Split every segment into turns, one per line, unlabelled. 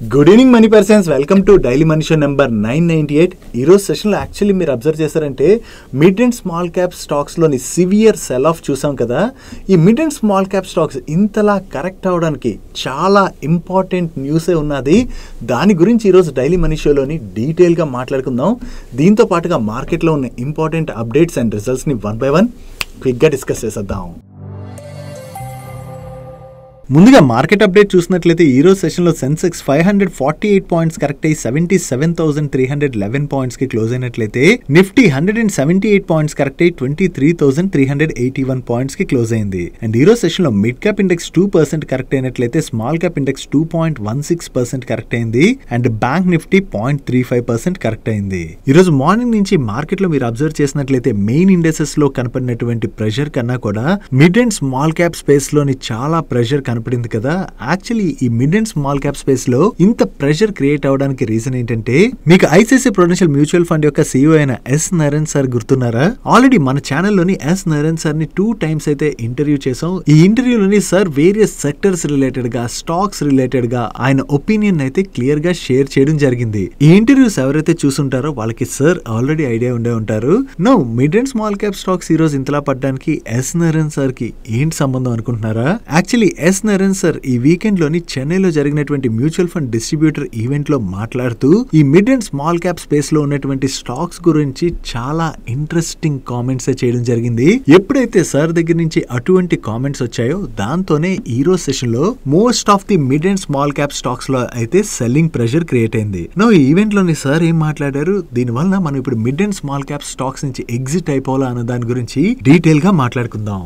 Good evening money persons, welcome to daily money show number 998. ఈరోజు సెషన్లో actually మీరు observe చేశారంటే మిడ్ అండ్ స్మాల్ క్యాప్ స్టాక్స్లోని severe sell off చూసాం కదా. ఈ mid and small cap stocks ఇంతలా కరెక్ట్ అవడానికి చాలా ఇంపార్టెంట్ న్యూసే ఉన్నది. దాని గురించి ఈరోజు డైలీ మనీ షోలోని డీటెయిల్గా మాట్లాడుకుందాం. దీంతో పాటుగా మార్కెట్లో ఉన్న ఇంపార్టెంట్ అప్డేట్స్ అండ్ రిజల్ట్స్ని వన్ బై వన్ క్విక్గా డిస్కస్ చేసేద్దాం. ముందుగా మార్కెట్ అప్డేట్ చూసినట్లయితే ఈరోజు సెషన్లో సెన్సెక్స్ 548 పాయింట్స్ కరెక్ట్ అయ్యి 77,311 పాయింట్స్కి క్లోజ్ అయినట్లయితే నిఫ్టీ 178 పాయింట్స్ కరెక్ట్ అయ్యి 23,381 పాయింట్స్కి క్లోజ్ అయింది. అండ్ ఈరోజు సెషన్లో మిడ్ క్యాప్ ఇండెక్స్ 2% కరెక్ట్ అయినట్లయితే స్మాల్ క్యాప్ ఇండెక్స్ 2.16% కరెక్ట్ అయింది. అండ్ బ్యాంక్ నిఫ్టీ 0.35% కరెక్ట్ అయింది. ఈరోజు మార్నింగ్ నుంచి మార్కెట్లో మీరు అబ్జర్వ్ చేసినట్లయితే మెయిన్ ఇండెసెస్ లో కనపడినటువంటి ప్రెషర్ కన్నా కూడా mid and small cap space లోని చాలా ప్రెషర్ కనపడింది కదా. యాక్చువల్లీ ఈ mid and small cap space లో ఇంత ప్రెషర్ క్రియేట్ అవడానికి రీజన్ ఏంటంటే, మీకు ఐసిఐసిఐ ప్రొడెన్షియల్ మ్యూచువల్ ఫండ్ యొక్క సీఈఓ అయిన ఎస్ నరేన్ సార్ గుర్తున్నారా? ఆల్రెడీ మన ఛానల్లోని ఎస్ నరేన్ సార్ ని 2 times అయితే ఇంటర్వ్యూ చేసాం. ఈ ఇంటర్వ్యూలోని సార్ వేరియస్ సెక్టర్స్ రిలేటెడ్ గా, స్టాక్స్ రిలేటెడ్ గా ఆయన ఒపీనియన్ అయితే క్లియర్ గా షేర్ చేయడం జరిగింది. ఈ ఇంటర్వ్యూస్ ఎవరైతే చూసుంటారో వాళ్ళకి సార్ ఆల్రెడీ ఐడియా ఉండే ఉంటారు. No mid and small cap stocks ఈ రోజు ఇంతలా పడ్డానికి ఎస్ నరేన్ సార్ కి ఏంటి సంబంధం అనుకుంటున్నారా? యాక్చువల్లీ ఎస్ నరేన్ సార్ ఈ వీకెండ్ లోని చెన్నైలో జరిగినటువంటి మ్యూచువల్ ఫండ్ డిస్ట్రిబ్యూటర్ ఈవెంట్ లో మాట్లాడుతూ ఈ mid and small cap space లో ఉన్నటువంటి స్టాక్స్ గురించి చాలా ఇంట్రెస్టింగ్ కామెంట్స్ చేయడం జరిగింది. ఎప్పుడైతే సార్ దగ్గర నుంచి అటువంటి కామెంట్స్ వచ్చాయో దాంతోనే ఈ రోజు సెషన్ లో most of the mid and small cap stocks లో అయితే సెల్లింగ్ ప్రెషర్ క్రియేట్ అయింది. నో ఈ ఈవెంట్ లోని సార్ ఏం మాట్లాడారు, దీని వల్ల మనం ఇప్పుడు mid and small cap stocks నుంచి ఎగ్జిట్ అయిపోవాలా అన్న దాని గురించి డీటెయిల్ గా మాట్లాడుకుందాం.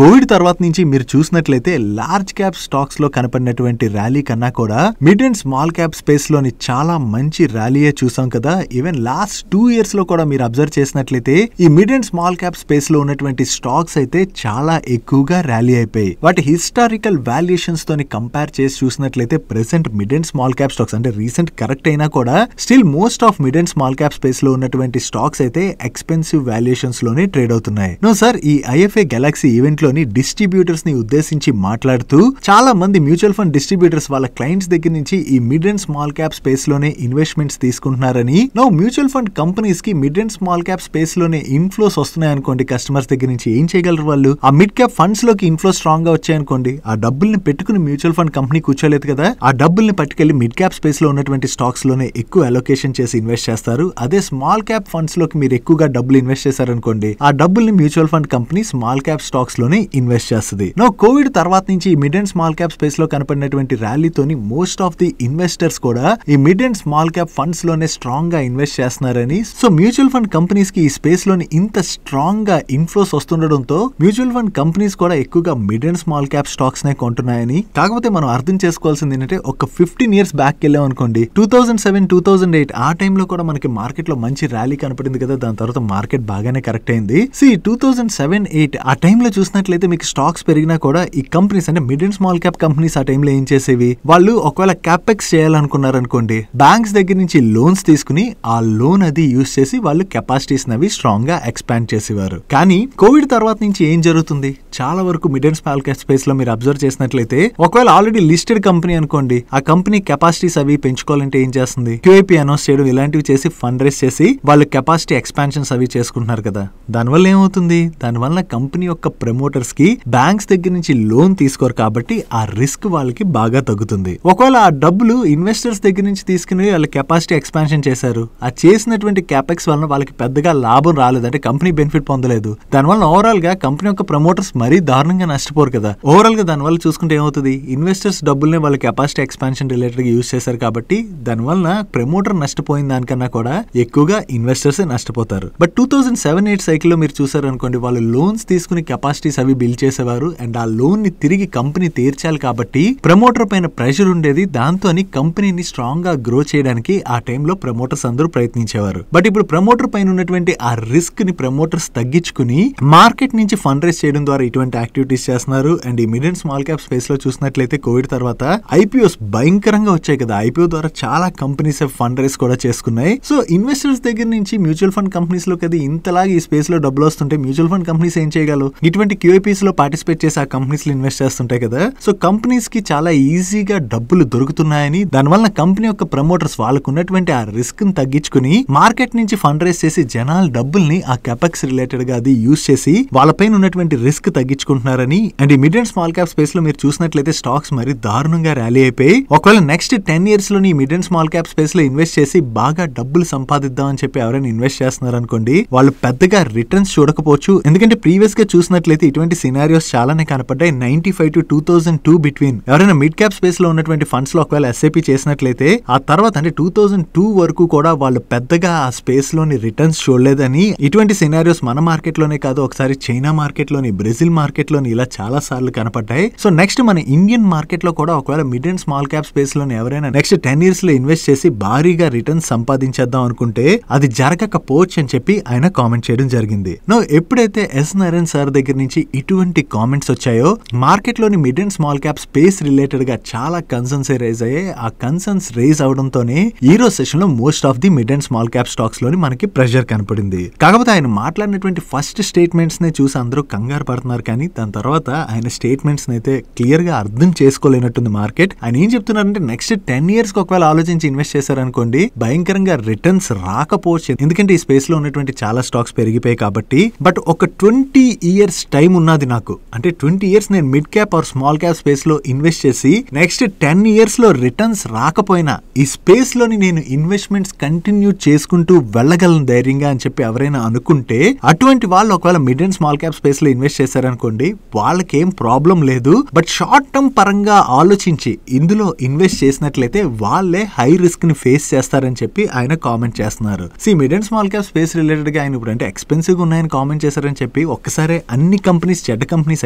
కోవిడ్ తర్వాత నుంచి మీరు చూసినట్లయితే లార్జ్ క్యాప్ స్టాక్స్ లో కనపడినటువంటి ర్యాలీ కన్నా కూడా mid and small cap space లోని చాలా మంచి ర్యాలీయే చూసాం కదా. ఈవెన్ లాస్ట్ 2 years లో కూడా మీరు అబ్జర్వ్ చేసినట్లయితే ఈ mid and small cap space లో ఉన్నటువంటి స్టాక్స్ అయితే చాలా ఎక్కువగా ర్యాలీ అయిపోయి వాటి హిస్టారికల్ వాల్యుయేషన్స్ తోని కంపేర్ చేసి చూసినట్లయితే present mid and small cap stocks అంటే రీసెంట్ కరెక్ట్ అయినా కూడా still most of mid and small cap space లో ఉన్నటువంటి స్టాక్స్ అయితే ఎక్స్పెన్సివ్ వాల్యుయేషన్స్ లోనే ట్రేడ్ అవుతున్నాయి. నో సార్, ఈ ఐఎఫ్ఏ గెలాక్సీ ఈవెంట్ లోని డిస్ట్రిబ్యూటర్స్ ని ఉద్దేశించి మాట్లాడుతూ చాలా మంది మ్యూచువల్ ఫండ్ డిస్ట్రిబ్యూటర్స్ వాళ్ళ క్లయింట్స్ దగ్గర నుంచి ఈ mid and small cap space లోనే ఇన్వెస్ట్మెంట్స్ తీసుకుంటున్నారని, నో మ్యూచువల్ ఫండ్ కంపెనీస్ కి mid and small cap space లోనే ఇన్ఫ్లోస్ వస్తున్నాయి అనుకోండి కస్టమర్స్ దగ్గర నుంచి, ఏం చేయగలరు వాళ్ళు? ఆ మిడ్ క్యాప్ ఫండ్స్ లోకి ఇన్ఫ్లో స్ట్రాంగ్ గా వచ్చాయనుకోండి, ఆ డబ్బుల్ని పెట్టుకుని మ్యూచువల్ ఫండ్ కంపెనీ కూర్చోలేదు కదా, ఆ డబ్బుల్ని పట్టుకెళ్లి మిడ్ క్యాప్ స్పేస్ లో ఉన్నటువంటి స్టాక్స్ లోనే ఎక్కువ అలొకేషన్ చేసి ఇన్వెస్ట్ చేస్తారు. అదే స్మాల్ క్యాప్ ఫండ్స్ లోకి మీరు ఎక్కువగా డబ్బులు ఇన్వెస్ట్ చేశారనుకోండి, ఆ డబ్బుల్ని mutual fund company small cap stocks లోనే ఇన్వెస్ట్ చేస్తుంది. నో కోవిడ్ తర్వాత నుంచి ఈ mid and small cap space లో కనపడినటువంటి ర్యాలీతోని మోస్ట్ ఆఫ్ ది ఇన్వెస్టర్స్ కూడా ఈ mid and small cap funds లోనే స్ట్రాంగ్ గా ఇన్వెస్ట్ చేస్తున్నారని, సో మ్యూచువల్ ఫండ్ కంపెనీస్ కి ఈ స్పేస్ లోని ఇంత స్ట్రాంగ్ గా ఇన్ఫ్లోస్ వస్తుండడంతో మ్యూచువల్ ఫండ్ కంపెనీస్ కూడా ఎక్కువగా mid and small cap stocks నే కొంటున్నాయని. కాకపోతే మనం అర్థం చేసుకోవాల్సింది ఏంటంటే, ఒక 15 years బ్యాక్ వెళ్ళాం అనుకోండి, 2007, 2008 ఆ టైంలో కూడా మనకి మార్కెట్ లో మంచి ర్యాలీ కనపడింది కదా. దాని తర్వాత మార్కెట్ బాగానే కరెక్ట్ అయింది. 2007-8 ఆ టైంలో చూసినట్లయితే మీకు స్టాక్స్ పెరిగినా కూడా ఈ కంపెనీస్ అంటే mid and small cap companies ఆ టైంలో ఏం చేసేవి, వాళ్ళు ఒకవేళ క్యాపెక్స్ చేయాలనుకున్నారనుకోండి, బ్యాంక్స్ దగ్గర నుంచి లోన్స్ తీసుకుని ఆ లోన్ అది యూజ్ చేసి వాళ్ళు కెపాసిటీస్ నవి స్ట్రాంగ్ గా ఎక్స్పాండ్ చేసేవారు. కానీ కోవిడ్ తర్వాత నుంచి ఏం జరుగుతుంది, చాలా వరకు mid and small cap space లో మీరు అబ్జర్వ్ చేసినట్లయితే ఒకవేళ ఆల్రెడీ లిస్టెడ్ కంపెనీ అనుకోండి, ఆ కంపెనీ కెపాసిటీస్ అవి పెంచుకోవాలంటే ఏం చేస్తుంది, QIP అనౌన్స్ చేయడం ఇలాంటివి చేసి ఫండ్ రైజ్ చేసి వాళ్ళు కెపాసిటీ ఎక్స్పాన్షన్స్ అవి చేసుకుంటున్నారు కదా. దానివల్ల ఏమవుతుంది, దానివల్ల కంపెనీ యొక్క ప్రమోటర్స్ కి బ్యాంక్స్ దగ్గర నుంచి లోన్ తీసుకోరు కాబట్టి ఆ రిస్క్ వాళ్ళకి బాగా తగ్గుతుంది. ఒకవేళ ఆ డబ్బులు ఇన్వెస్టర్స్ దగ్గర నుంచి తీసుకుని వాళ్ళ కెపాసిటీ ఎక్స్పాన్షన్ చేశారు, ఆ చేసినటువంటి క్యాపెక్స్ వలన వాళ్ళకి పెద్దగా లాభం రాలేదు, అంటే కంపెనీ బెనిఫిట్ పొందలేదు. దానివల్ల ఓవరాల్ గా కంపెనీ యొక్క ప్రమోటర్స్ మరీ దారుణంగా నష్టపోరు కదా. ఓవరాల్ గా దానివల్ల చూసుకుంటే ఏమవుతుంది, ఇన్వెస్టర్స్ డబ్బుల్ని వాళ్ళ కెపాసిటీ ఎక్స్పాన్షన్ రిలేటెడ్ గా యూజ్ చేశారు కాబట్టి దానివల్ల ప్రమోటర్ నష్టపోయిన దానికన్నా కూడా ఎక్కువగా ఇన్వెస్టర్స్ నష్టపోతారు. బట్ 2007-8 సైకిల్ లో మీరు చూసారు అనుకోండి, వాళ్ళు లోన్స్ తీసుకుని కెపాసిటీస్ అవి బిల్డ్ చేసేవారు అండ్ ఆ లోన్ ని తిరిగి కంపెనీ తీర్చాలి కాబట్టి ప్రమోటర్ పైన ప్రెషర్ ఉండేది. దాంతో కంపెనీని స్ట్రాంగ్ గా గ్రో చేయడానికి ఆ టైంలో ప్రమోటర్స్ అందరూ ప్రయత్నించేవారు. బట్ ఇప్పుడు ప్రమోటర్ పైన ఉన్నటువంటి ఆ రిస్క్ ని ప్రమోటర్స్ తగ్గించుకుని మార్కెట్ నుంచి ఫండ్ రైజ్ చేయడం ద్వారా ఇటువంటి యాక్టివిటీస్ చేస్తున్నారు. అండ్ ఈ mid and small cap space లో చూసినట్లయితే కోవిడ్ తర్వాత ఐపీఓస్ భయంకరంగా వచ్చాయి కదా, ఐపీఓ ద్వారా చాలా కంపెనీస్ ఫండ్ రైజ్ కూడా చేసుకున్నాయి. సో ఇన్వెస్టర్స్ దగ్గర నుంచి మ్యూచువల్ ఫండ్ కంపెనీస్ లో కదా ఇంతలాగా ఈ స్పేస్ లో డబ్బులు వస్తుంటే మ్యూచువల్ ఫండ్ కంపెనీస్ ఏం చేయగలవు, ఇటువంటి QIPs లో పార్టిసిపేట్ చేసి ఆ కంపెనీస్ లో ఇన్వెస్ట్ చేస్తుంటాయి కదా. కదా. సో కంపెనీస్ కి చాలా ఈజీగా డబ్బులు దొరుకుతున్నాయని, దానివల్ల కంపెనీ యొక్క ప్రమోటర్స్ వాళ్ళకు ఉన్నటువంటి ఆ రిస్క్ ని తగ్గించుకుని మార్కెట్ నుంచి ఫండ్ రైజ్ చేసి జనాల డబ్బుల్ని ఆ కెపెక్స్ రిలేటెడ్ గా అది యూజ్ చేసి వాళ్ళపైన ఉన్నటువంటి రిస్క్ తగ్గించుకుంటున్నారని. అండ్ ఈ mid and small cap space లో మీరు చూసినట్లయితే స్టాక్స్ మరి దారుణంగా ర్యాలీ అయిపోయి, ఒకవేళ నెక్స్ట్ 10 years లోని mid and small cap space లో ఇన్వెస్ట్ చేసి బాగా డబ్బులు సంపాదిద్దాం అని చెప్పి ఎవరైనా ఇన్వెస్ట్ చేస్తున్నారు అనుకోండి, వాళ్ళు పెద్దగా రిటర్న్స్ చూడకపోవచ్చు. ఎందుకంటే ప్రీవియస్ గా చూసినట్లయితే ఇటువంటి సినారియోస్ చాలానే కనపడ్డాయి. 95 to 2002 బిట్వీన్ ఎవరైనా మిడ్ క్యాప్ స్పేస్ లో ఉన్నటువంటి ఫండ్స్ లో ఒకవేళ ఎస్ఐపి చేసినట్లయితే ఆ తర్వాత అంటే 2002 వరకు కూడా వాళ్ళు పెద్దగా ఆ స్పేస్ లోని రిటర్న్స్ చూడలేదని. ఇటువంటి సినారియోస్ మన మార్కెట్ లోనే కాదు, ఒకసారి చైనా మార్కెట్ లోని, బ్రెజిల్ మార్కెట్ లోని ఇలా చాలా సార్లు కనపడ్డాయి. సో నెక్స్ట్ మన ఇండియన్ మార్కెట్ లో కూడా ఒకవేళ mid and small cap space లోని ఎవరైనా నెక్స్ట్ 10 years లో ఇన్వెస్ట్ చేసి భారీగా రిటర్న్స్ సంపాదించేద్దాం అనుకుంటే అది జరగకపోవచ్చు అని చెప్పి ఆయన కామెంట్ చేయడం జరిగింది. ఎప్పుడైతే ఎస్ నారాయణ్ సార్ దగ్గర నుంచి ఇటువంటి కామెంట్స్ వచ్చాయో మార్కెట్ లోని mid and small cap space related గా చాలా కన్సర్న్స్ రైజ్ అయ్యాయి. ఆ కన్సర్న్స్ రైజ్ అవడంతోనే ఈ రోజు సెషన్ లో most of the mid and small cap stocks లోని మనకి ప్రెషర్ కనపడింది. కాకపోతే ఆయన మాట్లాడినటువంటి ఫస్ట్ స్టేట్మెంట్స్ నే చూసి అందరూ కంగారు పడుతున్నారు, కానీ దాని తర్వాత ఆయన స్టేట్మెంట్స్ అయితే క్లియర్ గా అర్థం చేసుకోలేనట్టుంది మార్కెట్. ఆయన ఏం చెప్తున్నారంటే నెక్స్ట్ 10 years కి ఒకవేళ ఆలోచించి ఇన్వెస్ట్ చేశారనుకోండి భయంకరంగా రిటర్న్స్ రాకపోవచ్చు, ఎందుకంటే ఈ స్పేస్ లో ఉన్నటువంటి చాలా స్టాక్స్ పెరిగిపోయాయి కాబట్టి. బట్ ఒక 20 years టైం ఉన్నది నాకు, అంటే 20 years నేను mid cap or small cap space లో ఇన్వెస్ట్ చేసి నెక్స్ట్ 10 years లో రిటర్న్స్ రాకపోయినా ఈ స్పేస్ లోని నేను ఇన్వెస్ట్మెంట్స్ కంటిన్యూ చేసుకుంటూ వెళ్ళగలను ధైర్యంగా అని చెప్పి ఎవరైనా అనుకుంటే, అటువంటి వాళ్ళు ఒకవేళ mid and small cap space లో ఇన్వెస్ట్ చేశారనుకోండి వాళ్ళకి ఏం ప్రాబ్లం లేదు. బట్ షార్ట్ టర్మ్ పరంగా ఆలోచించి ఇందులో ఇన్వెస్ట్ చేసినట్లయితే వాళ్ళే హై రిస్క్ ని ఫేస్ చేస్తారని చెప్పి ఆయన కామెంట్ చేస్తున్నారు. Mid and small cap space related గా ఆయన ఇప్పుడు అంటే ఎక్స్పెన్సివ్ గా ఉన్నాయని కామెంట్ చేశారని చెప్పి ఒక్కసారి అన్ని కంపెనీస్ చెడ్డ కంపెనీస్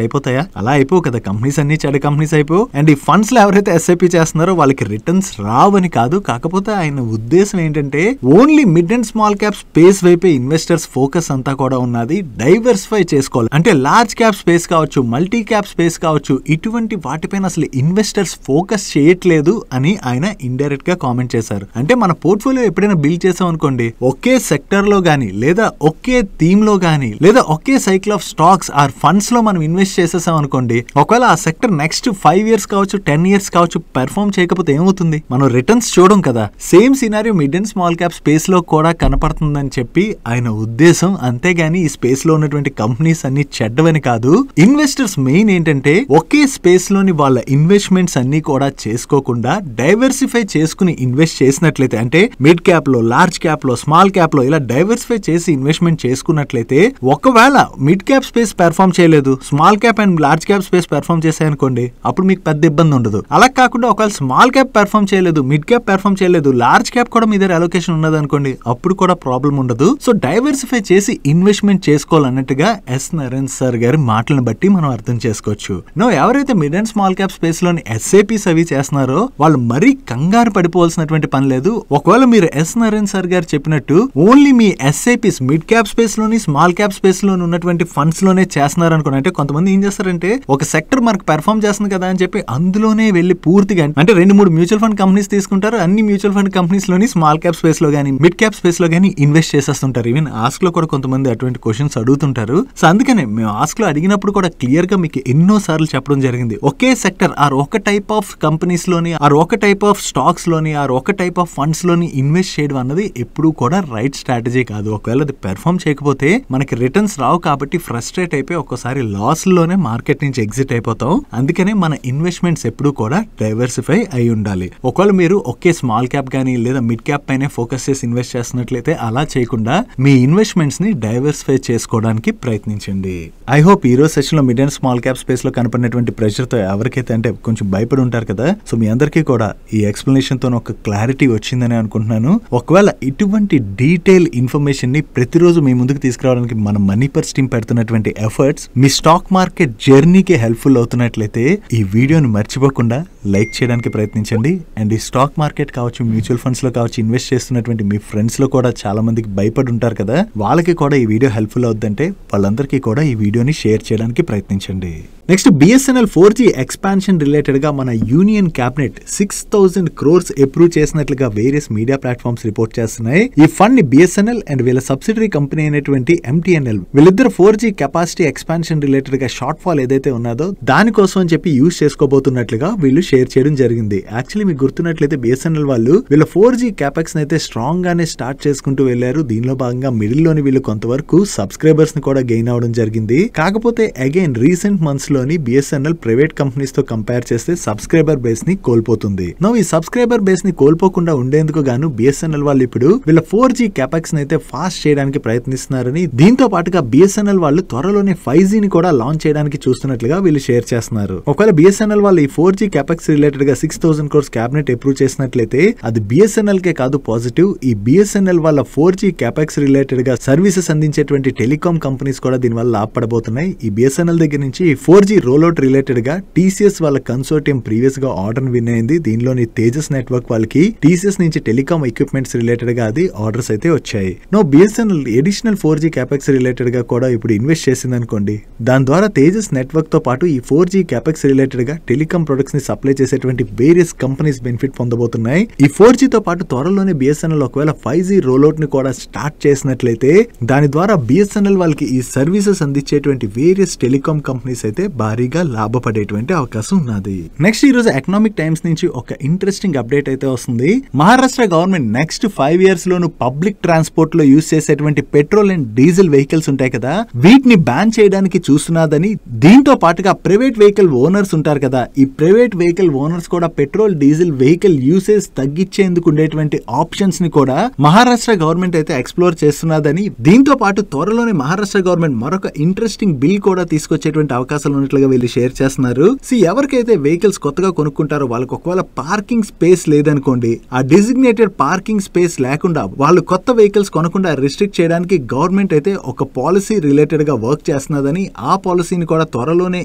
అయిపోతాయా? అలా అయిపో కదా, కంపెనీస్ అన్ని చెడ్డ కంపెనీస్ అయిపో. అండ్ ఈ ఫండ్స్ లో ఎవరైతే ఎస్ఐపి చేస్తున్నారో వాళ్ళకి రిటర్న్స్ రావని కాదు, కాకపోతే ఆయన ఉద్దేశం ఏంటంటే only mid and small cap space వైపే ఇన్వెస్టర్స్ ఫోకస్ అంతా కూడా ఉన్నది, డైవర్సిఫై చేసుకోవాలి. అంటే లార్జ్ క్యాప్ స్పేస్ కావచ్చు, మల్టీ క్యాప్ స్పేస్ కావచ్చు, ఇటువంటి వాటిపైన అసలు ఇన్వెస్టర్స్ ఫోకస్ చేయట్లేదు అని ఆయన ఇండైరెక్ట్ గా కామెంట్ చేశారు. అంటే మన పోర్ట్ఫోలియో ఎప్పుడైనా బిల్డ్ చేసాం అనుకోండి, ఒకే సెక్టర్ లో గానీ లేదా ఒకే థీమ్ లో గానీ లేదా ఒకే cycle of stocks or funds లో మనం ఇన్వెస్ట్ చేసేసాం అనుకోండి, ఒకవేళ ఆ సెక్టర్ నెక్స్ట్ 5 years కావచ్చు 10 years కావచ్చు పెర్ఫార్మ్ చేయకపోతే ఏమవుతుంది? మనం రిటర్న్స్ చూడం కదా. Same scenario mid and small cap space లో కూడా కనపడుతుందని చెప్పి ఆయన ఉద్దేశం. అంతేగాని ఈ స్పేస్ లో ఉన్నటువంటి కంపెనీస్ అన్ని చెడ్డవని కాదు. ఇన్వెస్టర్స్ మెయిన్ ఏంటంటే ఒకే స్పేస్ లోని వాళ్ళ ఇన్వెస్ట్మెంట్స్ అన్ని కూడా చేసుకోకుండా డైవర్సిఫై చేసుకుని ఇన్వెస్ట్ చేసినట్లయితే, అంటే మిడ్ క్యాప్ లో, లార్జ్ క్యాప్ లో, స్మాల్ క్యాప్ లో ఇలా డైవర్సిఫై చేసి ఇన్వెస్ట్మెంట్ చేసుకున్నట్లయితే ఒకవేళ మిడ్ క్యాప్ స్పేస్ పెర్ఫార్మ్ చేయలేదు, small cap and large cap space perform చేశాయనుకోండి అప్పుడు మీకు పెద్ద ఇబ్బంది ఉండదు. అలా కాకుండా ఒకవేళ స్మాల్ క్యాప్ పెర్ఫార్మ్ చేయలేదు, మిడ్ క్యాప్ పెర్ఫార్మ్ చేయలేదు, లార్జ్ క్యాప్ కూడా మీ దగ్గర అలొకేషన్ ఉన్నది అనుకోండి అప్పుడు కూడా ప్రాబ్లం ఉండదు. సో డైవర్సిఫై చేసి ఇన్వెస్ట్మెంట్ చేసుకోవాలన్నట్టుగా ఎస్ నారాయణ్ సార్ గారి మాటలను బట్టి మనం అర్థం చేసుకోవచ్చు. ఎవరైతే mid and small cap space లోని ఎస్ఐపిస్ అవి చేస్తున్నారో వాళ్ళు మరీ కంగారు పడిపోవాల్సినటువంటి పని లేదు. ఒకవేళ మీరు ఎస్ నారాయణ్ సార్ గారు చెప్పినట్టు ఓన్లీ మీ ఎస్ఐపిస్ మిడ్ క్యాప్ స్పేస్ లోని, స్మాల్ క్యాప్ స్పేస్ లోని ఉన్నటువంటి ఫండ్స్ లోనే చేస్తున్నారు అనుకోండి, అంటే కొంతమంది ఏం చేస్తారంటే ఒక సెక్టర్ మనకు పెర్ఫార్మ్ చేస్తుంది కదా అని చెప్పి అందులోనే వెళ్లి పూర్తిగా అంటే 2-3 మ్యూచువల్ ఫండ్ కంపెనీస్ తీసుకుంటారు, అన్ని మ్యూచువల్ ఫండ్ కంపెనీస్ లోని స్మాల్ క్యాప్ స్పేస్ లో గానీ మిడ్ క్యాప్ స్పేస్ లో గానీ ఇన్వెస్ట్ చేసేస్తుంటారు. ఈవెన్ ఆస్క్ లో కూడా కొంతమంది అటువంటి క్వశ్చన్స్ అడుగుతుంటారు. సో అందుకనే మేము ఆస్క్ లో అడిగినప్పుడు కూడా క్లియర్ గా మీకు ఎన్నో సార్లు చెప్పడం జరిగింది, ఒకే సెక్టర్ ఆర్ ఒక టైప్ ఆఫ్ కంపెనీస్ లోని ఆర్ ఒక టైప్ ఆఫ్ స్టాక్స్ లోని ఆర్ ఒక టైప్ ఆఫ్ ఫండ్స్ లోని ఇన్వెస్ట్ చేయడం అన్నది ఎప్పుడు కూడా రైట్ స్ట్రాటజీ కాదు. ఒకవేళ అది పెర్ఫార్మ్ చేయకపోతే మనకి రిటర్న్స్ రావు కాబట్టి ఫ్రస్ట్రేట్ అయిపోయి ఒక్కసారి లాస్ లోనే మార్కెట్ నుంచి ఎగ్జిట్ అయిపోతాం. అందుకనే మన ఇన్వెస్ట్మెంట్స్ ఎప్పుడు కూడా డైవర్సిఫై అయి ఉండాలి. ఒకవేళ మీరు ఒకే స్మాల్ క్యాప్ గానీ లేదా మిడ్ క్యాప్ పైనే ఫోకస్ చేసి ఇన్వెస్ట్ చేస్తున్నట్లయితే అలా చేయకుండా మీ ఇన్వెస్ట్మెంట్స్ ని డైవర్సిఫై చేసుకోవడానికి ప్రయత్నించండి. ఐ హోప్ ఈ రోజు సెషన్ లో mid and small cap space లో కనపడినటువంటి ప్రెషర్ తో ఎవరికైతే అంటే కొంచెం భయపడి ఉంటారు కదా, సో మీ అందరికీ కూడా ఈ ఎక్స్ప్లెనేషన్ తో ఒక క్లారిటీ వచ్చిందని అనుకుంటున్నాను. ఒకవేళ ఇటువంటి డీటెయిల్ ఇన్ఫర్మేషన్ ని ప్రతిరోజు మీ ముందుకు తీసుకురావడానికి మన మనీ పర్స్ టీమ్ పెడుతున్నటువంటి ఎఫర్ట్స్ మీ స్టాక్ మార్కెట్ జర్నీకి హెల్ప్ఫుల్ అవుతున్నట్లయితే ఈ వీడియోని మర్చిపోకుండా లైక్ చేయడానికి ప్రయత్నించండి. అండ్ ఈ స్టాక్ మార్కెట్ కావచ్చు, మ్యూచువల్ ఫండ్స్ లో కావచ్చు ఇన్వెస్ట్ చేస్తున్నటువంటి మీ ఫ్రెండ్స్ లో కూడా చాలా మందికి భయపడి ఉంటారు కదా, వాళ్ళకి కూడా ఈ వీడియో హెల్ప్ఫుల్ అవుతుందంటే వాళ్ళందరికీ కూడా ఈ వీడియోని షేర్ చేయడానికి ప్రయత్నించండి. Next BSNL 4G expansion related గా మన యూనియన్ క్యాబినెట్ 6,000 crores అప్రూవ్ చేసినట్లుగా వేరియస్ మీడియా ప్లాట్ఫామ్స్ రిపోర్ట్ చేస్తున్నాయి. ఈ ఫండ్ ని బిఎస్ఎన్ఎల్ అండ్ వీళ్ళ సబ్సిడరీ కంపెనీ అయినటువంటి ఎంటీఎన్ఎల్ వీళ్ళిద్దరు 4G కెపాసిటీ ఎక్స్పాన్షన్ రిలేటెడ్ గా షార్ట్ ఫాల్ ఏదైతే ఉన్నదో దానికోసం అని చెప్పి యూజ్ చేసుకోబోతున్నట్లుగా వీళ్ళు షేర్ చేయడం జరిగింది. యాక్చువల్లీ మీకు గుర్తున్నట్లయితే బిఎస్ఎన్ఎల్ వాళ్ళు వీళ్ళ 4G క్యాపెక్స్ అయితే స్ట్రాంగ్ గానే స్టార్ట్ చేసుకుంటూ వెళ్లారు. దీనిలో భాగంగా మిడిల్ లోని వీళ్ళు కొంతవరకు సబ్స్క్రైబర్స్ ని కూడా గెయిన్ అవడం జరిగింది. కాకపోతే అగైన్ రీసెంట్ మంత్స్ లోని బిఎస్ఎన్ఎల్ ప్రైవేట్ కంపెనీస్ తో కంపేర్ చేస్తే సబ్స్క్రైబర్ బేస్ ని కోల్పోతుంది. ఈ సబ్స్క్రైబర్ బేస్ ని కోల్పోకుండా ఉండేందుకు గాను బిఎస్ఎన్ఎల్ వాళ్ళు ఇప్పుడు వీళ్ళ 4G క్యాపెక్స్ అయితే ఫాస్ట్ చేయడానికి ప్రయత్నిస్తున్నారని, దీంతో పాటుగా బిఎస్ఎన్ఎల్ వాళ్ళు త్వరలోనే 5G ని కూడా లాంచ్ చేయడానికి చూస్తున్నట్లుగా వీళ్ళు షేర్ చేస్తున్నారు. ఒకవేళ బిఎస్ఎన్ఎల్ వాళ్ళు ఈ 4G క్యాపెక్స్ రిలేటెడ్ గా 6,000 crores క్యాబినెట్ అప్రూవ్ చేసినట్లయితే అది బిఎస్ఎన్ఎల్ కే కాదు పాజిటివ్, ఈ బిఎస్ఎన్ఎల్ వాళ్ళ 4G క్యాపెక్స్ రిలేటెడ్ గా సర్వీసెస్ అందించేటువంటి టెలికాం కంపెనీస్ కూడా దీని వల్ల లాభపడబోతున్నాయి. ఈ బిఎస్ఎన్ఎల్ దగ్గర నుంచి 4G రోల్అవుట్ రిలేటెడ్ గా టీసీఎస్ వాళ్ళ కన్సోర్టియం ప్రీవియస్ గా ఆర్డర్ విన్ అయింది. దీనిలోని తేజస్ నెట్వర్క్ వాళ్ళకి టీసీఎస్ నుంచి టెలికాం ఎక్విప్మెంట్స్ రిలేటెడ్ గా అది ఆర్డర్స్ అయితే వచ్చాయి. BSNL additional 4G capex related గా కూడా ఇప్పుడు ఇన్వెస్ట్ చేసింది అనుకోండి, దాని ద్వారా తేజస్ నెట్వర్క్ తో పాటు ఈ 4G క్యాపెక్స్ రిలేటెడ్ గా టెలికాం ప్రొడక్ట్స్ ని సప్లై చేసేటువంటి వేరియస్ కంపెనీస్ బెనిఫిట్ పొందబోతున్నాయి. ఈ 4G తో పాటు త్వరలోనే బిఎస్ఎన్ఎల్ ఒకవేళ 5G రోల్అవుట్ ని కూడా స్టార్ట్ చేసినట్లయితే దాని ద్వారా బిఎస్ఎన్ఎల్ వాళ్ళకి ఈ సర్వీసెస్ అందించేటువంటి వేరియస్ టెలికాం కంపెనీస్ అయితే భారీగా లాభపడేటువంటి అవకాశం ఉన్నది. నెక్స్ట్ ఈ రోజు ఎకనామిక్ టైమ్స్ నుంచి ఒక ఇంట్రెస్టింగ్ అప్డేట్ అయితే వస్తుంది. మహారాష్ట్ర గవర్నమెంట్ నెక్స్ట్ 5 years లోను పబ్లిక్ ట్రాన్స్పోర్ట్ లో యూజ్ చేసేటువంటి పెట్రోల్ అండ్ డీజిల్ వెహికల్స్ ఉంటాయి కదా, వీటిని బ్యాన్ చేయడానికి చూస్తున్నదని, దీంతో పాటుగా ప్రైవేట్ వెహికల్ ఓనర్స్ ఉంటారు కదా, ఈ ప్రైవేట్ వెహికల్ ఓనర్స్ కూడా పెట్రోల్ డీజిల్ వెహికల్ యూసేజ్ తగ్గించేందుకు ఉండేటువంటి ఆప్షన్స్ ని కూడా మహారాష్ట్ర గవర్నమెంట్ అయితే ఎక్స్ప్లోర్ చేస్తున్నదని, దీంతో పాటు త్వరలోనే మహారాష్ట్ర గవర్నమెంట్ మరొక ఇంట్రెస్టింగ్ బిల్ కూడా తీసుకొచ్చేటువంటి అవకాశాలు ఉన్నట్లుగా వీళ్ళు షేర్ చేస్తున్నారు. ఎవరికైతే వెహికల్స్ కొత్తగా కొనుక్కుంటారో వాళ్ళకి ఒకవేళ పార్కింగ్ స్పేస్ లేదనుకోండి, ఆ డిజిగ్నేటెడ్ పార్కింగ్ స్పేస్ లేకుండా వాళ్ళు కొత్త వెహికల్స్ కొనకుండా రిస్ట్రిక్ట్ చేయడానికి గవర్నమెంట్ అయితే ఒక పాలసీ రిలేటెడ్ గా వర్క్ చేస్తున్నదని, ఆ పాలసీని కూడా త్వరలోనే